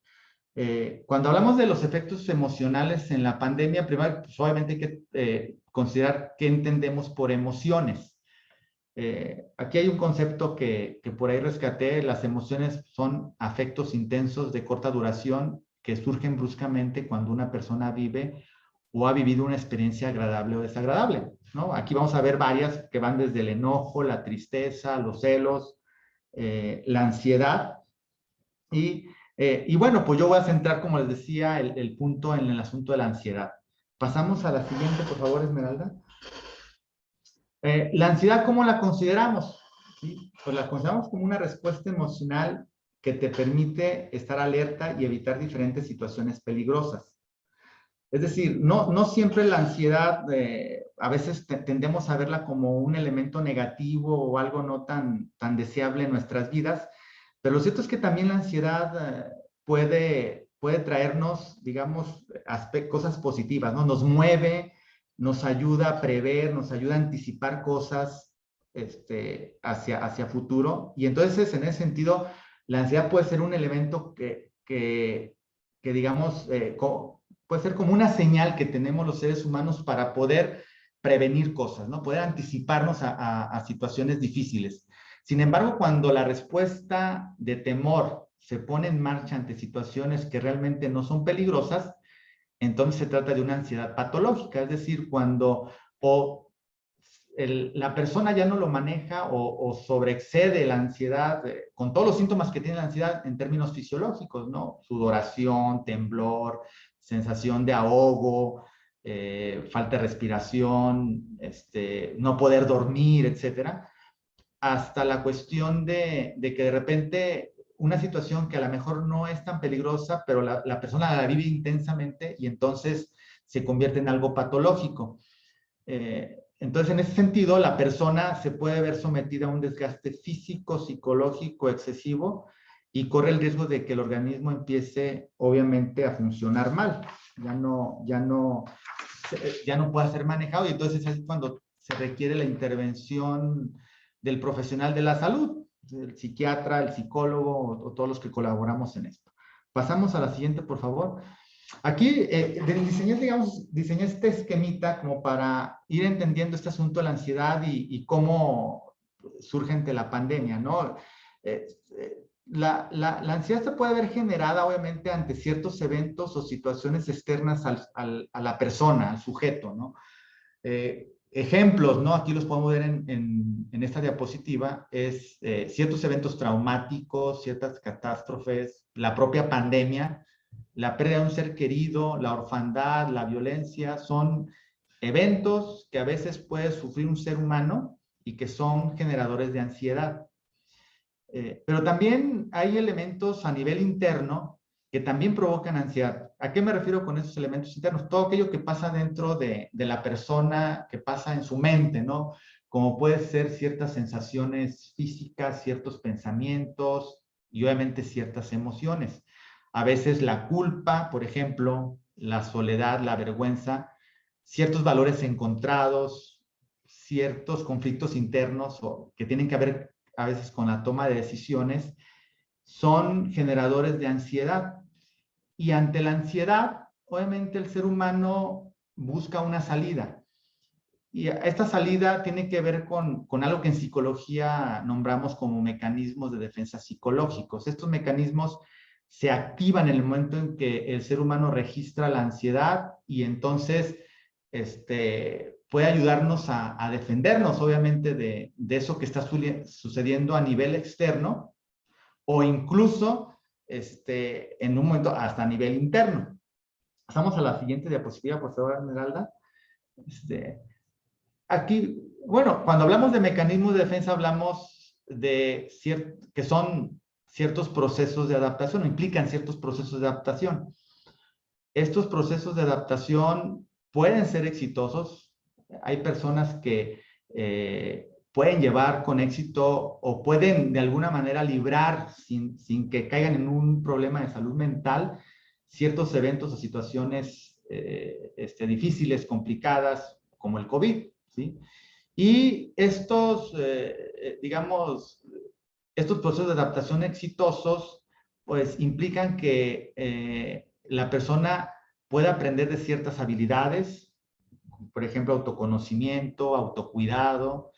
Cuando hablamos de los efectos emocionales en la pandemia, primero, pues, obviamente hay que considerar qué entendemos por emociones. Aquí hay un concepto que por ahí rescaté. Las emociones son afectos intensos de corta duración que surgen bruscamente cuando una persona vive o ha vivido una experiencia agradable o desagradable, ¿no? Aquí vamos a ver varias que van desde el enojo, la tristeza, los celos, la ansiedad. Y bueno, pues yo voy a centrar, como les decía, el punto en el asunto de la ansiedad. Pasamos a la siguiente, por favor, Esmeralda. La ansiedad, ¿cómo la consideramos? ¿Sí? Pues la consideramos como una respuesta emocional que te permite estar alerta y evitar diferentes situaciones peligrosas. Es decir, no siempre la ansiedad, a veces tendemos a verla como un elemento negativo o algo no tan deseable en nuestras vidas, pero lo cierto es que también la ansiedad puede traernos, digamos, cosas positivas, ¿no? Nos mueve, nos ayuda a prever, nos ayuda a anticipar cosas hacia futuro. Y entonces, en ese sentido, la ansiedad puede ser un elemento que digamos, puede ser como una señal que tenemos los seres humanos para poder prevenir cosas, ¿no? Poder anticiparnos a situaciones difíciles. Sin embargo, cuando la respuesta de temor se pone en marcha ante situaciones que realmente no son peligrosas, entonces se trata de una ansiedad patológica, es decir, cuando la persona ya no lo maneja o sobreexcede la ansiedad con todos los síntomas que tiene la ansiedad en términos fisiológicos, ¿no? Sudoración, temblor, sensación de ahogo, falta de respiración, no poder dormir, etcétera, hasta la cuestión de que de repente una situación que a lo mejor no es tan peligrosa, pero la persona la vive intensamente y entonces se convierte en algo patológico. Entonces, en ese sentido, la persona se puede ver sometida a un desgaste físico, psicológico excesivo y corre el riesgo de que el organismo empiece, obviamente, a funcionar mal. Ya no puede ser manejado y entonces es cuando se requiere la intervención del profesional de la salud, el psiquiatra, el psicólogo o todos los que colaboramos en esto. Pasamos a la siguiente, por favor. Aquí diseñé este esquemita como para ir entendiendo este asunto de la ansiedad y cómo surge ante la pandemia, ¿no? La ansiedad se puede ver generada, obviamente, ante ciertos eventos o situaciones externas a la persona, al sujeto, ¿no? Ejemplos, ¿no? Aquí los podemos ver en esta diapositiva, es ciertos eventos traumáticos, ciertas catástrofes, la propia pandemia, la pérdida de un ser querido, la orfandad, la violencia, son eventos que a veces puede sufrir un ser humano y que son generadores de ansiedad. Pero también hay elementos a nivel interno que también provocan ansiedad. ¿A qué me refiero con esos elementos internos? Todo aquello que pasa dentro de la persona, que pasa en su mente, ¿no? Como puede ser ciertas sensaciones físicas, ciertos pensamientos y obviamente ciertas emociones. A veces la culpa, por ejemplo, la soledad, la vergüenza, ciertos valores encontrados, ciertos conflictos internos o que tienen que ver a veces con la toma de decisiones, son generadores de ansiedad. Y ante la ansiedad, obviamente el ser humano busca una salida. Y esta salida tiene que ver con algo que en psicología nombramos como mecanismos de defensa psicológicos. Estos mecanismos se activan en el momento en que el ser humano registra la ansiedad y entonces puede ayudarnos a defendernos, obviamente, de eso que está sucediendo a nivel externo o incluso en un momento hasta a nivel interno. Pasamos a la siguiente diapositiva, por favor, Esmeralda. Aquí, bueno, cuando hablamos de mecanismos de defensa, hablamos de que son ciertos procesos de adaptación, o implican ciertos procesos de adaptación. Estos procesos de adaptación pueden ser exitosos. Hay personas que pueden llevar con éxito o pueden de alguna manera librar sin que caigan en un problema de salud mental ciertos eventos o situaciones difíciles, complicadas, como el COVID, ¿sí? Y estos, digamos, estos procesos de adaptación exitosos, pues implican que la persona pueda aprender de ciertas habilidades, por ejemplo, autoconocimiento, autocuidado,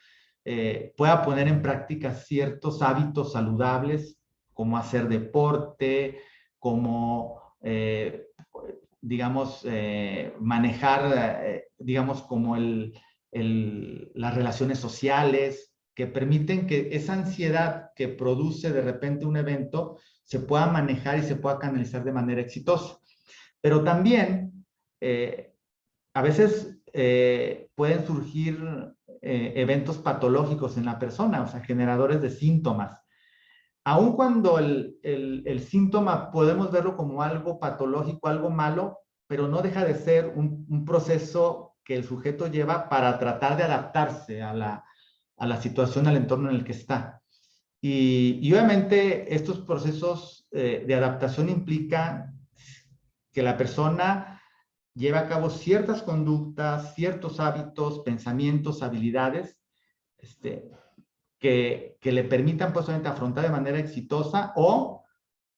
pueda poner en práctica ciertos hábitos saludables, como hacer deporte, como, digamos, manejar, digamos, como las relaciones sociales, que permiten que esa ansiedad que produce de repente un evento se pueda manejar y se pueda canalizar de manera exitosa. Pero también, a veces pueden surgir eventos patológicos en la persona, o sea, generadores de síntomas. Aun cuando el síntoma podemos verlo como algo patológico, algo malo, pero no deja de ser un proceso que el sujeto lleva para tratar de adaptarse a la situación, al entorno en el que está. Y obviamente estos procesos de adaptación implican que la persona lleva a cabo ciertas conductas, ciertos hábitos, pensamientos, habilidades, que le permitan pues, afrontar de manera exitosa o,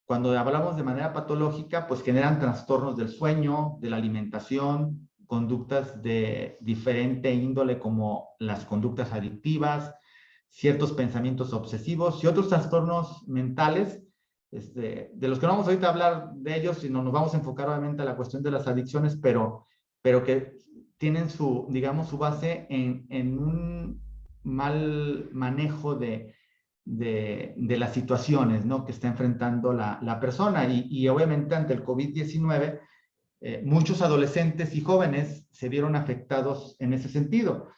cuando hablamos de manera patológica, pues generan trastornos del sueño, de la alimentación, conductas de diferente índole como las conductas adictivas, ciertos pensamientos obsesivos y otros trastornos mentales, de los que no vamos ahorita a hablar de ellos, sino nos vamos a enfocar obviamente a la cuestión de las adicciones, pero que tienen su, digamos, su base en un mal manejo de las situaciones, ¿no?, que está enfrentando la persona. Y obviamente ante el COVID-19, muchos adolescentes y jóvenes se vieron afectados en ese sentido.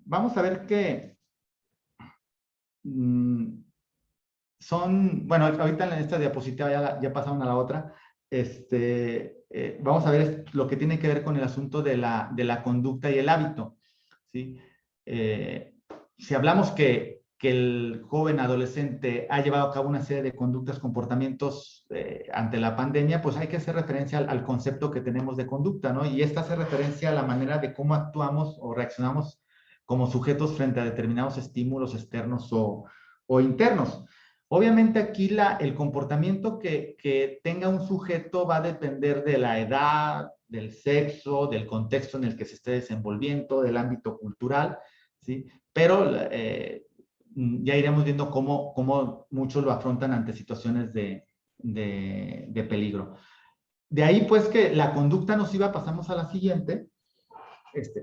Vamos a ver que bueno, ahorita en esta diapositiva ya pasaron a la otra. Vamos a ver lo que tiene que ver con el asunto de la conducta y el hábito, ¿sí? Si hablamos que el joven adolescente ha llevado a cabo una serie de conductas, comportamientos ante la pandemia, pues hay que hacer referencia al concepto que tenemos de conducta, ¿no? Y esta hace referencia a la manera de cómo actuamos o reaccionamos como sujetos frente a determinados estímulos externos o internos. Obviamente aquí el comportamiento que tenga un sujeto va a depender de la edad, del sexo, del contexto en el que se esté desenvolviendo, del ámbito cultural, ¿sí? Pero ya iremos viendo cómo muchos lo afrontan ante situaciones de peligro. De ahí, pues, que la conducta nociva, pasamos a la siguiente,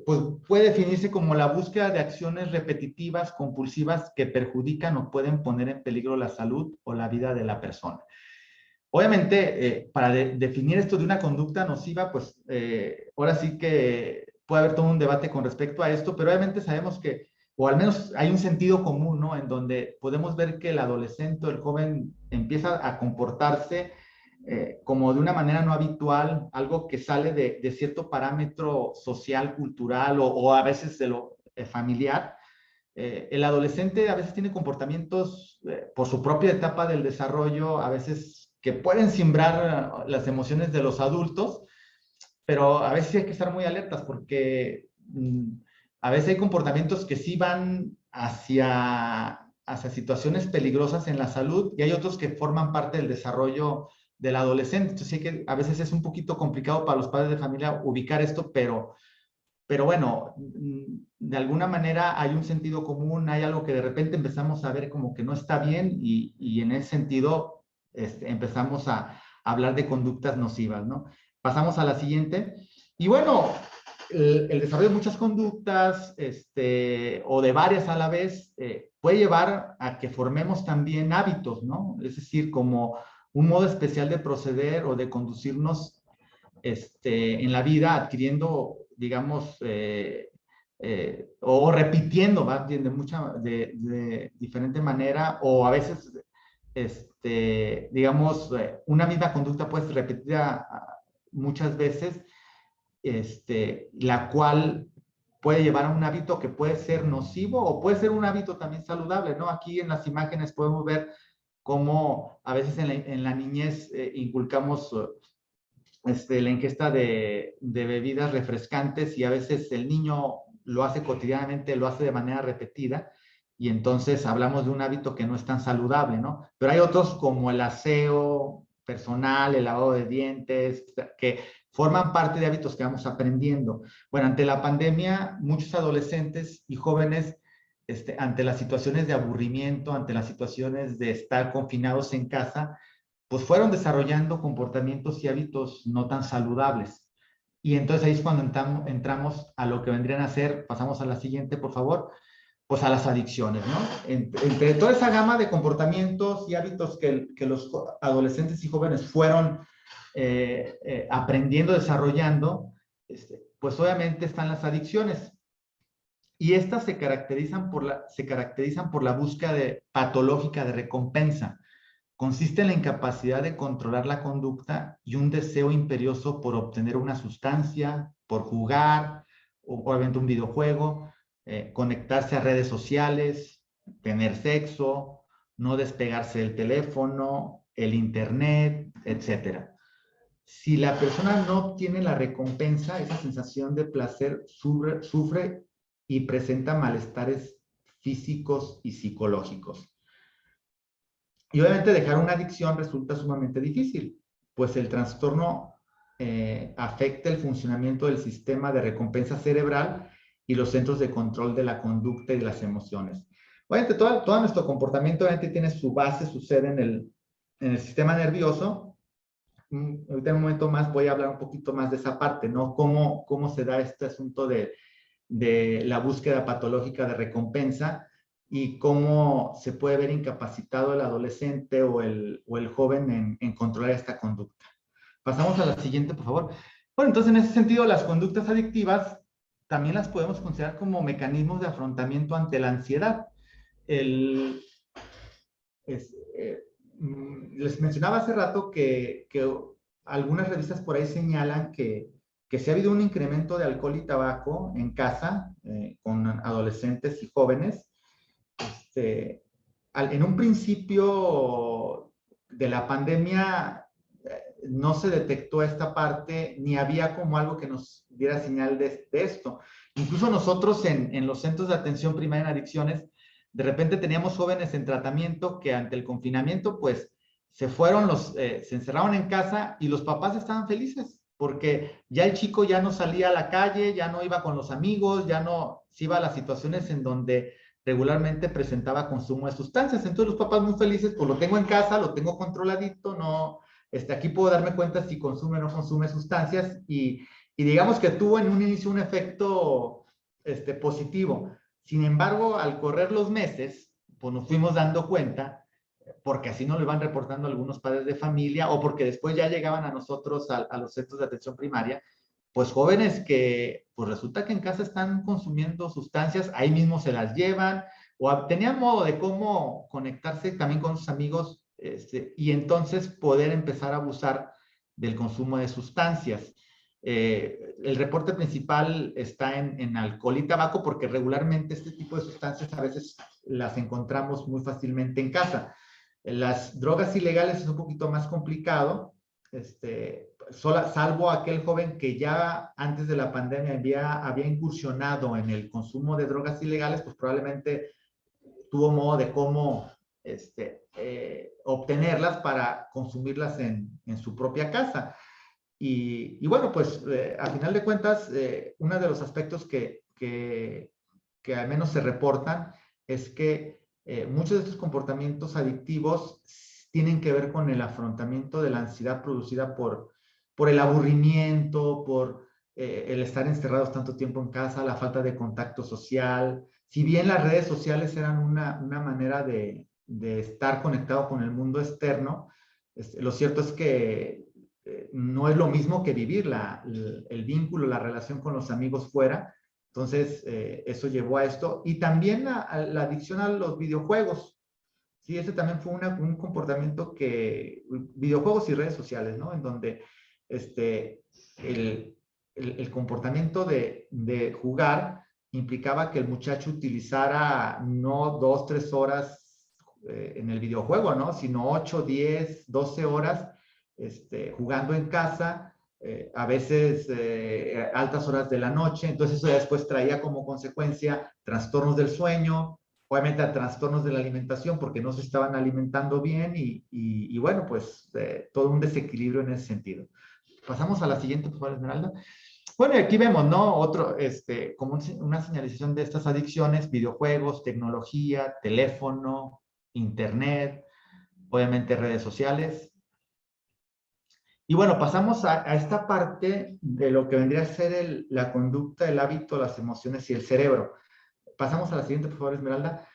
pues puede definirse como la búsqueda de acciones repetitivas, compulsivas, que perjudican o pueden poner en peligro la salud o la vida de la persona. Obviamente, para definir esto de una conducta nociva, pues ahora sí que puede haber todo un debate con respecto a esto, pero obviamente sabemos que o al menos hay un sentido común, ¿no? En donde podemos ver que el adolescente o el joven empieza a comportarse como de una manera no habitual, algo que sale de cierto parámetro social, cultural o a veces de lo familiar. El adolescente a veces tiene comportamientos por su propia etapa del desarrollo, a veces que pueden simbrar las emociones de los adultos, pero a veces hay que estar muy alertas porque a veces hay comportamientos que sí van hacia situaciones peligrosas en la salud y hay otros que forman parte del desarrollo del adolescente. Entonces, sí que a veces es un poquito complicado para los padres de familia ubicar esto, pero bueno, de alguna manera hay un sentido común, hay algo que de repente empezamos a ver como que no está bien y en ese sentido empezamos a hablar de conductas nocivas, ¿no? Pasamos a la siguiente. Y bueno, el desarrollo de muchas conductas o de varias a la vez puede llevar a que formemos también hábitos, ¿no? Es decir, como un modo especial de proceder o de conducirnos en la vida adquiriendo, digamos, o repitiendo, ¿va? De diferente manera, o a veces, digamos, una misma conducta puede ser repetida muchas veces, la cual puede llevar a un hábito que puede ser nocivo o puede ser un hábito también saludable, ¿no? Aquí en las imágenes podemos ver cómo a veces en la niñez inculcamos la ingesta de bebidas refrescantes y a veces el niño lo hace cotidianamente, lo hace de manera repetida y entonces hablamos de un hábito que no es tan saludable, ¿no? Pero hay otros como el aseo personal, el lavado de dientes, que forman parte de hábitos que vamos aprendiendo. Bueno, ante la pandemia, muchos adolescentes y jóvenes, ante las situaciones de aburrimiento, ante las situaciones de estar confinados en casa, pues fueron desarrollando comportamientos y hábitos no tan saludables. Y entonces ahí es cuando entramos a lo que vendrían a ser, pasamos a la siguiente, por favor, pues a las adicciones, ¿no? Entre toda esa gama de comportamientos y hábitos que los adolescentes y jóvenes fueron aprendiendo, desarrollando, pues obviamente están las adicciones. Y estas se caracterizan por la búsqueda patológica de recompensa. Consiste en la incapacidad de controlar la conducta y un deseo imperioso por obtener una sustancia, por jugar, o obviamente un videojuego, conectarse a redes sociales, tener sexo, no despegarse del teléfono, el internet, etc. Si la persona no obtiene la recompensa, esa sensación de placer sufre y presenta malestares físicos y psicológicos. Y obviamente dejar una adicción resulta sumamente difícil, pues el trastorno afecta el funcionamiento del sistema de recompensa cerebral y los centros de control de la conducta y de las emociones. Obviamente todo nuestro comportamiento obviamente tiene su base, su sede en el sistema nervioso. Ahorita en un momento más voy a hablar un poquito más de esa parte, ¿no? Cómo se da este asunto de la búsqueda patológica de recompensa y cómo se puede ver incapacitado el adolescente o el joven en controlar esta conducta. Pasamos a la siguiente, por favor. Bueno, entonces en ese sentido, las conductas adictivas también las podemos considerar como mecanismos de afrontamiento ante la ansiedad. Les mencionaba hace rato que algunas revistas por ahí señalan que si ha habido un incremento de alcohol y tabaco en casa con adolescentes y jóvenes, en un principio de la pandemia no se detectó esta parte, ni había como algo que nos diera señal de esto. Incluso nosotros en los centros de atención primaria en adicciones, de repente teníamos jóvenes en tratamiento que ante el confinamiento, pues se encerraron en casa y los papás estaban felices porque ya el chico ya no salía a la calle, ya no iba con los amigos, ya no se iba a las situaciones en donde regularmente presentaba consumo de sustancias. Entonces los papás muy felices, pues lo tengo en casa, lo tengo controladito, no, aquí puedo darme cuenta si consume o no consume sustancias y digamos que tuvo en un inicio un efecto positivo. Sin embargo, al correr los meses, pues nos fuimos dando cuenta, porque así nos lo iban reportando algunos padres de familia o porque después ya llegaban a nosotros a los centros de atención primaria, pues jóvenes que pues resulta que en casa están consumiendo sustancias, ahí mismo se las llevan, o tenían modo de cómo conectarse también con sus amigos, y entonces poder empezar a abusar del consumo de sustancias. El reporte principal está en alcohol y tabaco, porque regularmente este tipo de sustancias a veces las encontramos muy fácilmente en casa. Las drogas ilegales es un poquito más complicado, salvo aquel joven que ya antes de la pandemia había incursionado en el consumo de drogas ilegales, pues probablemente tuvo modo de cómo obtenerlas para consumirlas en su propia casa. Y bueno, pues a final de cuentas, uno de los aspectos que al menos se reportan es que muchos de estos comportamientos adictivos tienen que ver con el afrontamiento de la ansiedad producida por el aburrimiento, por el estar encerrados tanto tiempo en casa, la falta de contacto social. Si bien las redes sociales eran una manera de estar conectado con el mundo externo, lo cierto es que no es lo mismo que vivir el vínculo, la relación con los amigos fuera. Entonces, eso llevó a esto. Y también la adicción a los videojuegos. Sí, ese también fue un comportamiento videojuegos y redes sociales, ¿no? En donde el comportamiento de jugar implicaba que el muchacho utilizara no 2, 3 horas en el videojuego, ¿no? Sino 8, 10, 12 horas jugando en casa, a veces altas horas de la noche. Entonces eso ya después traía como consecuencia trastornos del sueño, obviamente trastornos de la alimentación porque no se estaban alimentando bien y bueno, pues todo un desequilibrio en ese sentido. Pasamos a la siguiente, por favor, Esmeralda. Bueno, y aquí vemos, ¿no? Como una señalización de estas adicciones: videojuegos, tecnología, teléfono, internet, obviamente redes sociales. Y bueno, pasamos a esta parte de lo que vendría a ser la conducta, el hábito, las emociones y el cerebro. Pasamos a la siguiente, por favor, Esmeralda.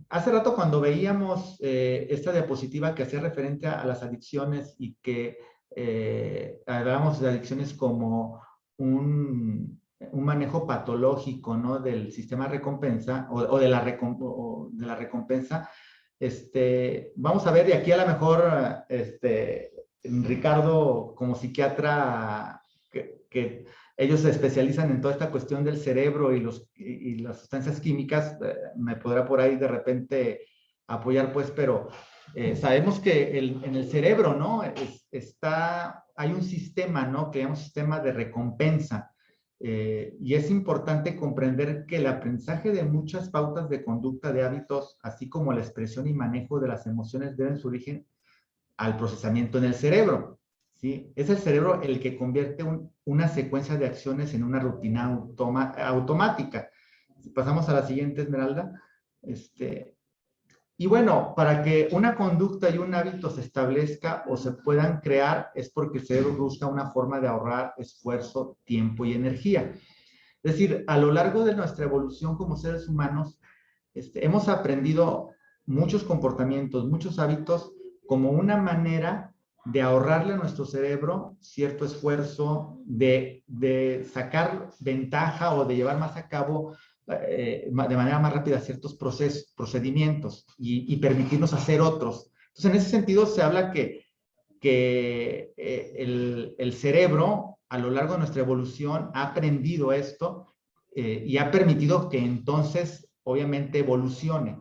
Hace rato cuando veíamos esta diapositiva que hacía referente a las adicciones y que hablábamos de adicciones como un manejo patológico, ¿no? Del sistema de recompensa o de la recompensa. Vamos a ver, y aquí a lo mejor Ricardo, como psiquiatra, que ellos se especializan en toda esta cuestión del cerebro y las sustancias químicas, me podrá por ahí de repente apoyar, pues, pero sabemos que en el cerebro, ¿no? Hay un sistema, ¿no? Que llamamos sistema de recompensa. Y es importante comprender que el aprendizaje de muchas pautas de conducta, de hábitos, así como la expresión y manejo de las emociones, deben su origen al procesamiento en el cerebro, ¿sí? Es el cerebro el que convierte una secuencia de acciones en una rutina automática. Pasamos a la siguiente, Esmeralda. Y bueno, para que una conducta y un hábito se establezca o se puedan crear es porque el cerebro busca una forma de ahorrar esfuerzo, tiempo y energía. Es decir, a lo largo de nuestra evolución como seres humanos, hemos aprendido muchos comportamientos, muchos hábitos como una manera de ahorrarle a nuestro cerebro cierto esfuerzo, de sacar ventaja o de llevar más a cabo de manera más rápida ciertos procedimientos y permitirnos hacer otros. Entonces, en ese sentido se habla que el cerebro a lo largo de nuestra evolución ha aprendido esto y ha permitido que entonces obviamente evolucione.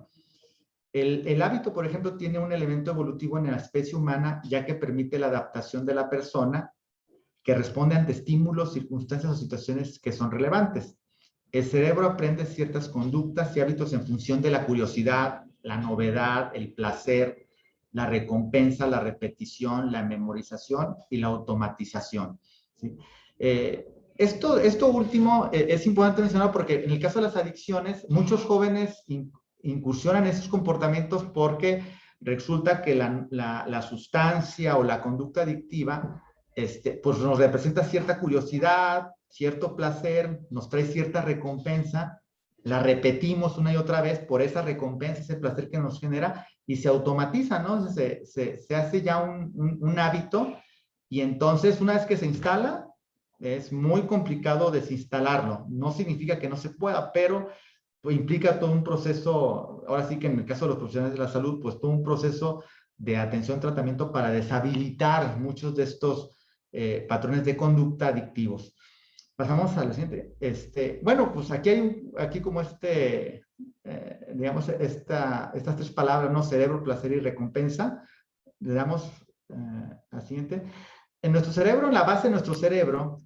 El hábito, por ejemplo, tiene un elemento evolutivo en la especie humana, ya que permite la adaptación de la persona que responde ante estímulos, circunstancias o situaciones que son relevantes. El cerebro aprende ciertas conductas y hábitos en función de la curiosidad, la novedad, el placer, la recompensa, la repetición, la memorización y la automatización, ¿sí? Esto último es importante mencionar porque en el caso de las adicciones, muchos jóvenes incursionan en esos comportamientos porque resulta que la sustancia o la conducta adictiva pues nos representa cierta curiosidad, cierto placer, nos trae cierta recompensa, la repetimos una y otra vez por esa recompensa, ese placer que nos genera y se automatiza, ¿no? Se hace ya un hábito y entonces una vez que se instala, es muy complicado desinstalarlo. No significa que no se pueda, pero pues, implica todo un proceso, ahora sí que en el caso de los profesionales de la salud, pues todo un proceso de atención, tratamiento para deshabilitar muchos de estos patrones de conducta adictivos. Pasamos a la siguiente. Bueno, pues aquí hay aquí como digamos, estas tres palabras, ¿no? Cerebro, placer y recompensa. Le damos a la siguiente. En nuestro cerebro, en la base de nuestro cerebro,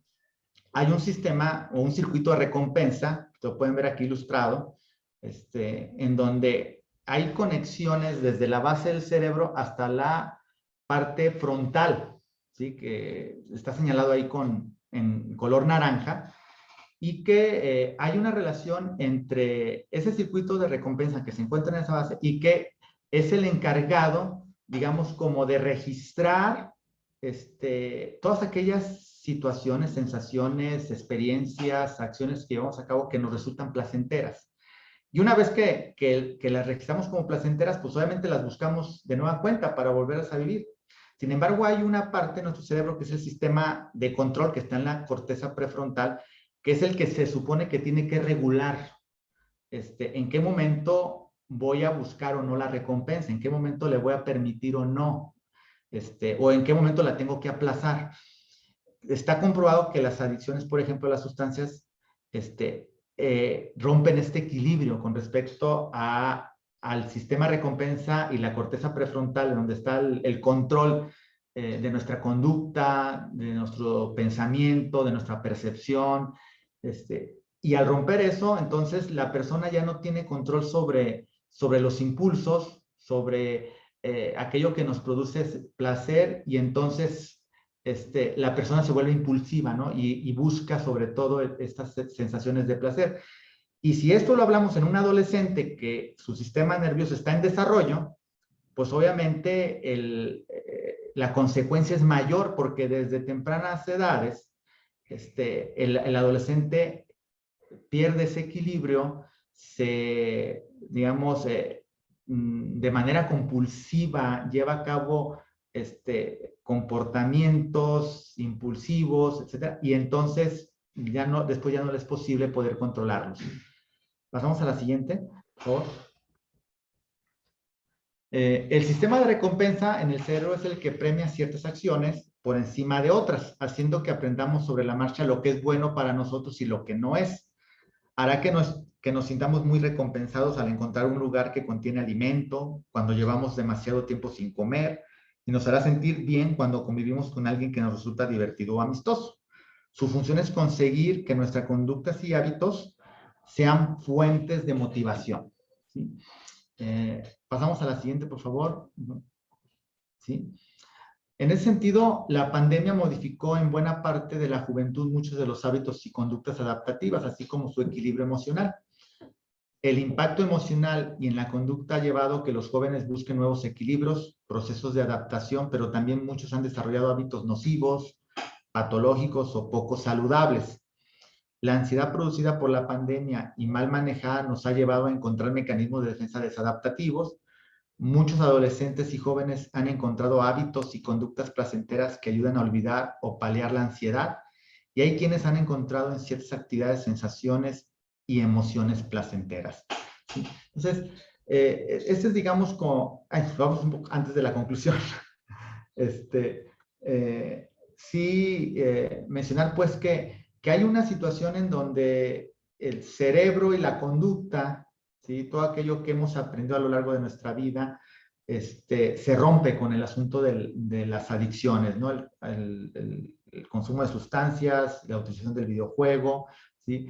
hay un sistema o un circuito de recompensa, lo pueden ver aquí ilustrado, en donde hay conexiones desde la base del cerebro hasta la parte frontal, ¿sí? Que está señalado ahí en color naranja, y que hay una relación entre ese circuito de recompensa que se encuentra en esa base y que es el encargado, digamos, como de registrar todas aquellas situaciones, sensaciones, experiencias, acciones que llevamos a cabo que nos resultan placenteras. Y una vez que las registramos como placenteras, pues obviamente las buscamos de nueva cuenta para volverlas a vivir. Sin embargo, hay una parte de nuestro cerebro que es el sistema de control que está en la corteza prefrontal, que es el que se supone que tiene que regular en qué momento voy a buscar o no la recompensa, en qué momento le voy a permitir o no, o en qué momento la tengo que aplazar. Está comprobado que las adicciones, por ejemplo, a las sustancias, rompen este equilibrio con respecto al sistema recompensa y la corteza prefrontal, donde está el control de nuestra conducta, de nuestro pensamiento, de nuestra percepción. Y al romper eso, entonces la persona ya no tiene control sobre los impulsos, sobre aquello que nos produce placer, y entonces la persona se vuelve impulsiva, ¿no? Y busca sobre todo estas sensaciones de placer. Y si esto lo hablamos en un adolescente que su sistema nervioso está en desarrollo, pues obviamente la consecuencia es mayor, porque desde tempranas edades el adolescente pierde ese equilibrio, digamos, de manera compulsiva lleva a cabo comportamientos impulsivos, etcétera, y entonces después ya no es posible poder controlarlos. Pasamos a la siguiente, por favor. El sistema de recompensa en el cerebro es el que premia ciertas acciones por encima de otras, haciendo que aprendamos sobre la marcha lo que es bueno para nosotros y lo que no es. Hará que nos sintamos muy recompensados al encontrar un lugar que contiene alimento, cuando llevamos demasiado tiempo sin comer, y nos hará sentir bien cuando convivimos con alguien que nos resulta divertido o amistoso. Su función es conseguir que nuestras conductas y hábitos sean fuentes de motivación, ¿sí? Pasamos a la siguiente, por favor. ¿Sí? En ese sentido, la pandemia modificó en buena parte de la juventud muchos de los hábitos y conductas adaptativas, así como su equilibrio emocional. El impacto emocional y en la conducta ha llevado a que los jóvenes busquen nuevos equilibrios, procesos de adaptación, pero también muchos han desarrollado hábitos nocivos, patológicos o poco saludables. La ansiedad producida por la pandemia y mal manejada nos ha llevado a encontrar mecanismos de defensa desadaptativos. Muchos adolescentes y jóvenes han encontrado hábitos y conductas placenteras que ayudan a olvidar o paliar la ansiedad, y hay quienes han encontrado en ciertas actividades sensaciones y emociones placenteras. ¿Sí? Entonces, este es, digamos, como... vamos un poco antes de la conclusión. Mencionar pues que hay una situación en donde el cerebro y la conducta, ¿sí? Todo aquello que hemos aprendido a lo largo de nuestra vida, se rompe con el asunto de las adicciones, ¿no? El consumo de sustancias, la utilización del videojuego, ¿sí?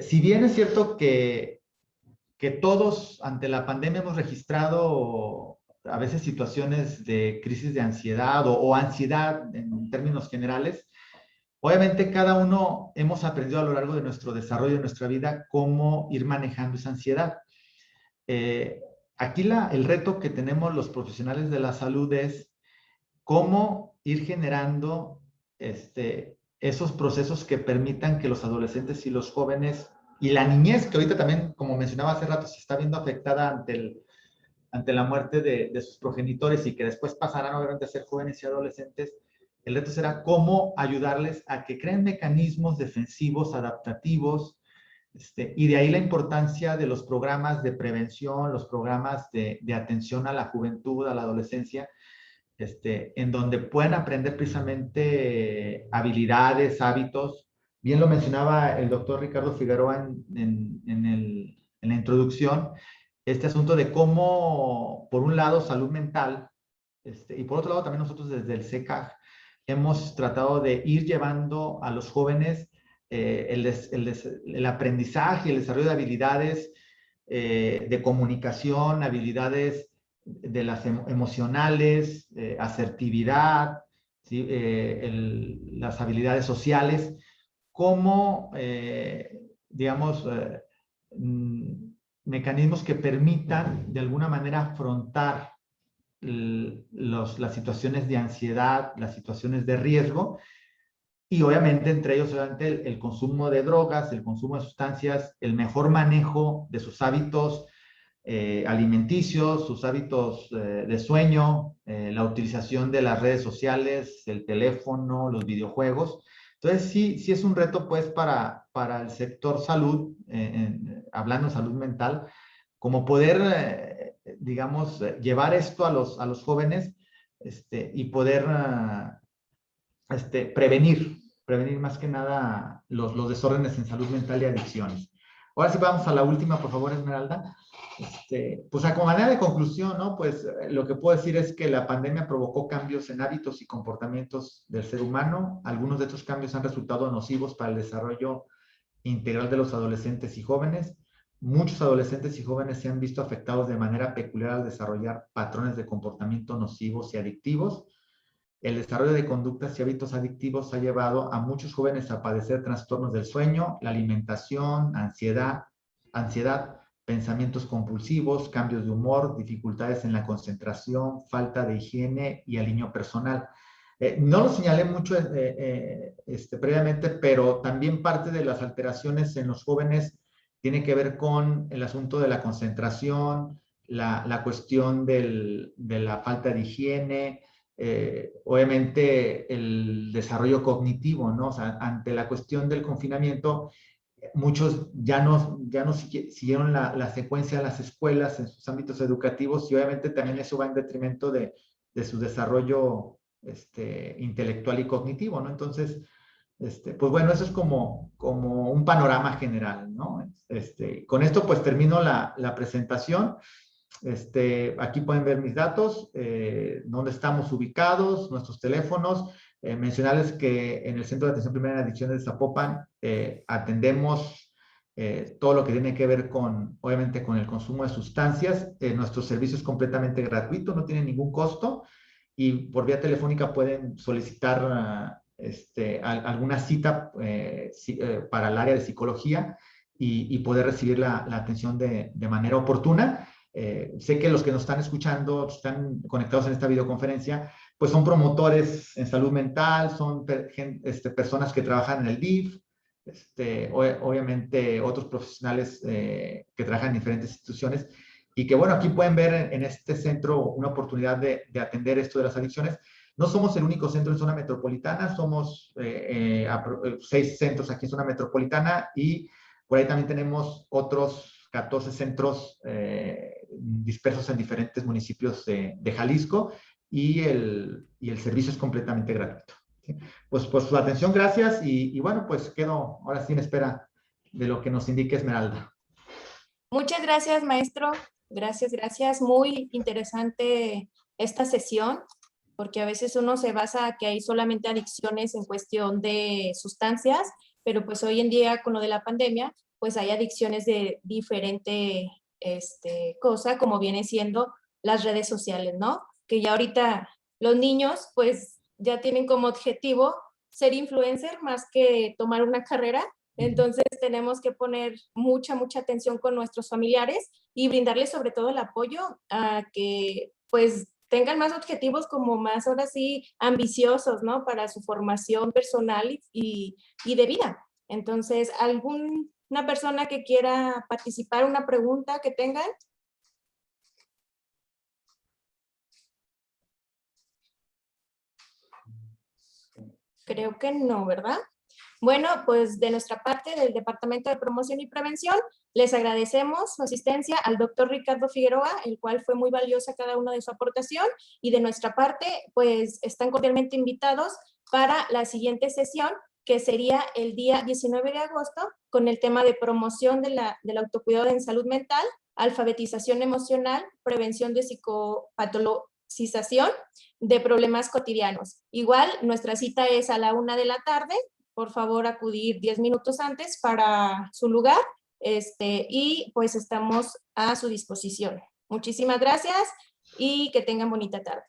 Si bien es cierto que todos ante la pandemia hemos registrado a veces situaciones de crisis de ansiedad o ansiedad en términos generales, obviamente cada uno hemos aprendido a lo largo de nuestro desarrollo, de nuestra vida, cómo ir manejando esa ansiedad. Aquí el reto que tenemos los profesionales de la salud es cómo ir generando esos procesos que permitan que los adolescentes y los jóvenes y la niñez, que ahorita también, como mencionaba hace rato, se está viendo afectada ante la muerte de sus progenitores y que después pasarán obviamente a ser jóvenes y adolescentes, El reto será cómo ayudarles a que creen mecanismos defensivos, adaptativos, y de ahí la importancia de los programas de prevención, los programas de atención a la juventud, a la adolescencia, en donde puedan aprender precisamente habilidades, hábitos. Bien lo mencionaba el doctor Ricardo Figueroa en la introducción, este asunto de cómo, por un lado, salud mental, y por otro lado, también nosotros desde el CECAG hemos tratado de ir llevando a los jóvenes el aprendizaje, el desarrollo de habilidades de comunicación, habilidades de las emocionales, asertividad, ¿sí? Las habilidades sociales, como, digamos, mecanismos que permitan de alguna manera afrontar las situaciones de ansiedad, las situaciones de riesgo, y obviamente entre ellos obviamente el consumo de drogas, el consumo de sustancias, el mejor manejo de sus hábitos alimenticios, sus hábitos de sueño, la utilización de las redes sociales, el teléfono, los videojuegos. Entonces sí es un reto pues para el sector salud, hablando de salud mental, como poder, digamos, llevar esto a los jóvenes y poder prevenir más que nada los desórdenes en salud mental y adicciones. Ahora sí vamos a la última, por favor, Esmeralda. Pues como manera de conclusión, ¿no? Pues lo que puedo decir es que la pandemia provocó cambios en hábitos y comportamientos del ser humano. Algunos de estos cambios han resultado nocivos para el desarrollo integral de los adolescentes y jóvenes. Muchos adolescentes y jóvenes se han visto afectados de manera peculiar al desarrollar patrones de comportamiento nocivos y adictivos. El desarrollo de conductas y hábitos adictivos ha llevado a muchos jóvenes a padecer trastornos del sueño, la alimentación, ansiedad, pensamientos compulsivos, cambios de humor, dificultades en la concentración, falta de higiene y aliño personal. No lo señalé mucho previamente, pero también parte de las alteraciones en los jóvenes tiene que ver con el asunto de la concentración, la cuestión de la falta de higiene, obviamente el desarrollo cognitivo, ¿no? O sea, ante la cuestión del confinamiento, muchos ya no siguieron la secuencia de las escuelas en sus ámbitos educativos y obviamente también eso va en detrimento de su desarrollo intelectual y cognitivo, ¿no? Entonces, pues bueno, eso es como un panorama general, ¿no? Con esto pues termino la presentación. Aquí pueden ver mis datos, dónde estamos ubicados, nuestros teléfonos. Mencionarles que en el Centro de Atención Primaria en Adicciones de Zapopan atendemos todo lo que tiene que ver obviamente, con el consumo de sustancias. Nuestro servicio es completamente gratuito, no tiene ningún costo y por vía telefónica pueden solicitar alguna cita para el área de psicología y poder recibir la atención de manera oportuna. Sé que los que nos están escuchando, están conectados en esta videoconferencia, pues son promotores en salud mental, son personas que trabajan en el DIF, obviamente otros profesionales que trabajan en diferentes instituciones y que bueno, aquí pueden ver en este centro una oportunidad de atender esto de las adicciones. No somos el único centro en zona metropolitana, somos 6 centros aquí en zona metropolitana y por ahí también tenemos otros 14 centros dispersos en diferentes municipios de Jalisco y el servicio es completamente gratuito. ¿Sí? Pues por su atención, gracias y bueno, pues quedo ahora sí en espera de lo que nos indique Esmeralda. Muchas gracias, maestro. Gracias, gracias. Muy interesante esta sesión, porque a veces uno se basa que hay solamente adicciones en cuestión de sustancias, pero pues hoy en día con lo de la pandemia, pues hay adicciones de diferente cosa, como viene siendo las redes sociales, ¿no? Que ya ahorita los niños pues ya tienen como objetivo ser influencer más que tomar una carrera. Entonces tenemos que poner mucha atención con nuestros familiares y brindarles sobre todo el apoyo a que pues tengan más objetivos como más ahora sí ambiciosos, ¿no? Para su formación personal y de vida. Entonces, ¿alguna persona que quiera participar, una pregunta que tengan? Creo que no, ¿verdad? Bueno, pues de nuestra parte, del Departamento de Promoción y Prevención, les agradecemos su asistencia al doctor Ricardo Figueroa, el cual fue muy valiosa cada una de su aportación, y de nuestra parte, pues están cordialmente invitados para la siguiente sesión, que sería el día 19 de agosto, con el tema de promoción del autocuidado en salud mental, alfabetización emocional, prevención de psicopatologización de problemas cotidianos. Igual, nuestra cita es a la 1 de la tarde. Por favor, acudir 10 minutos antes para su lugar, y pues estamos a su disposición. Muchísimas gracias y que tengan bonita tarde.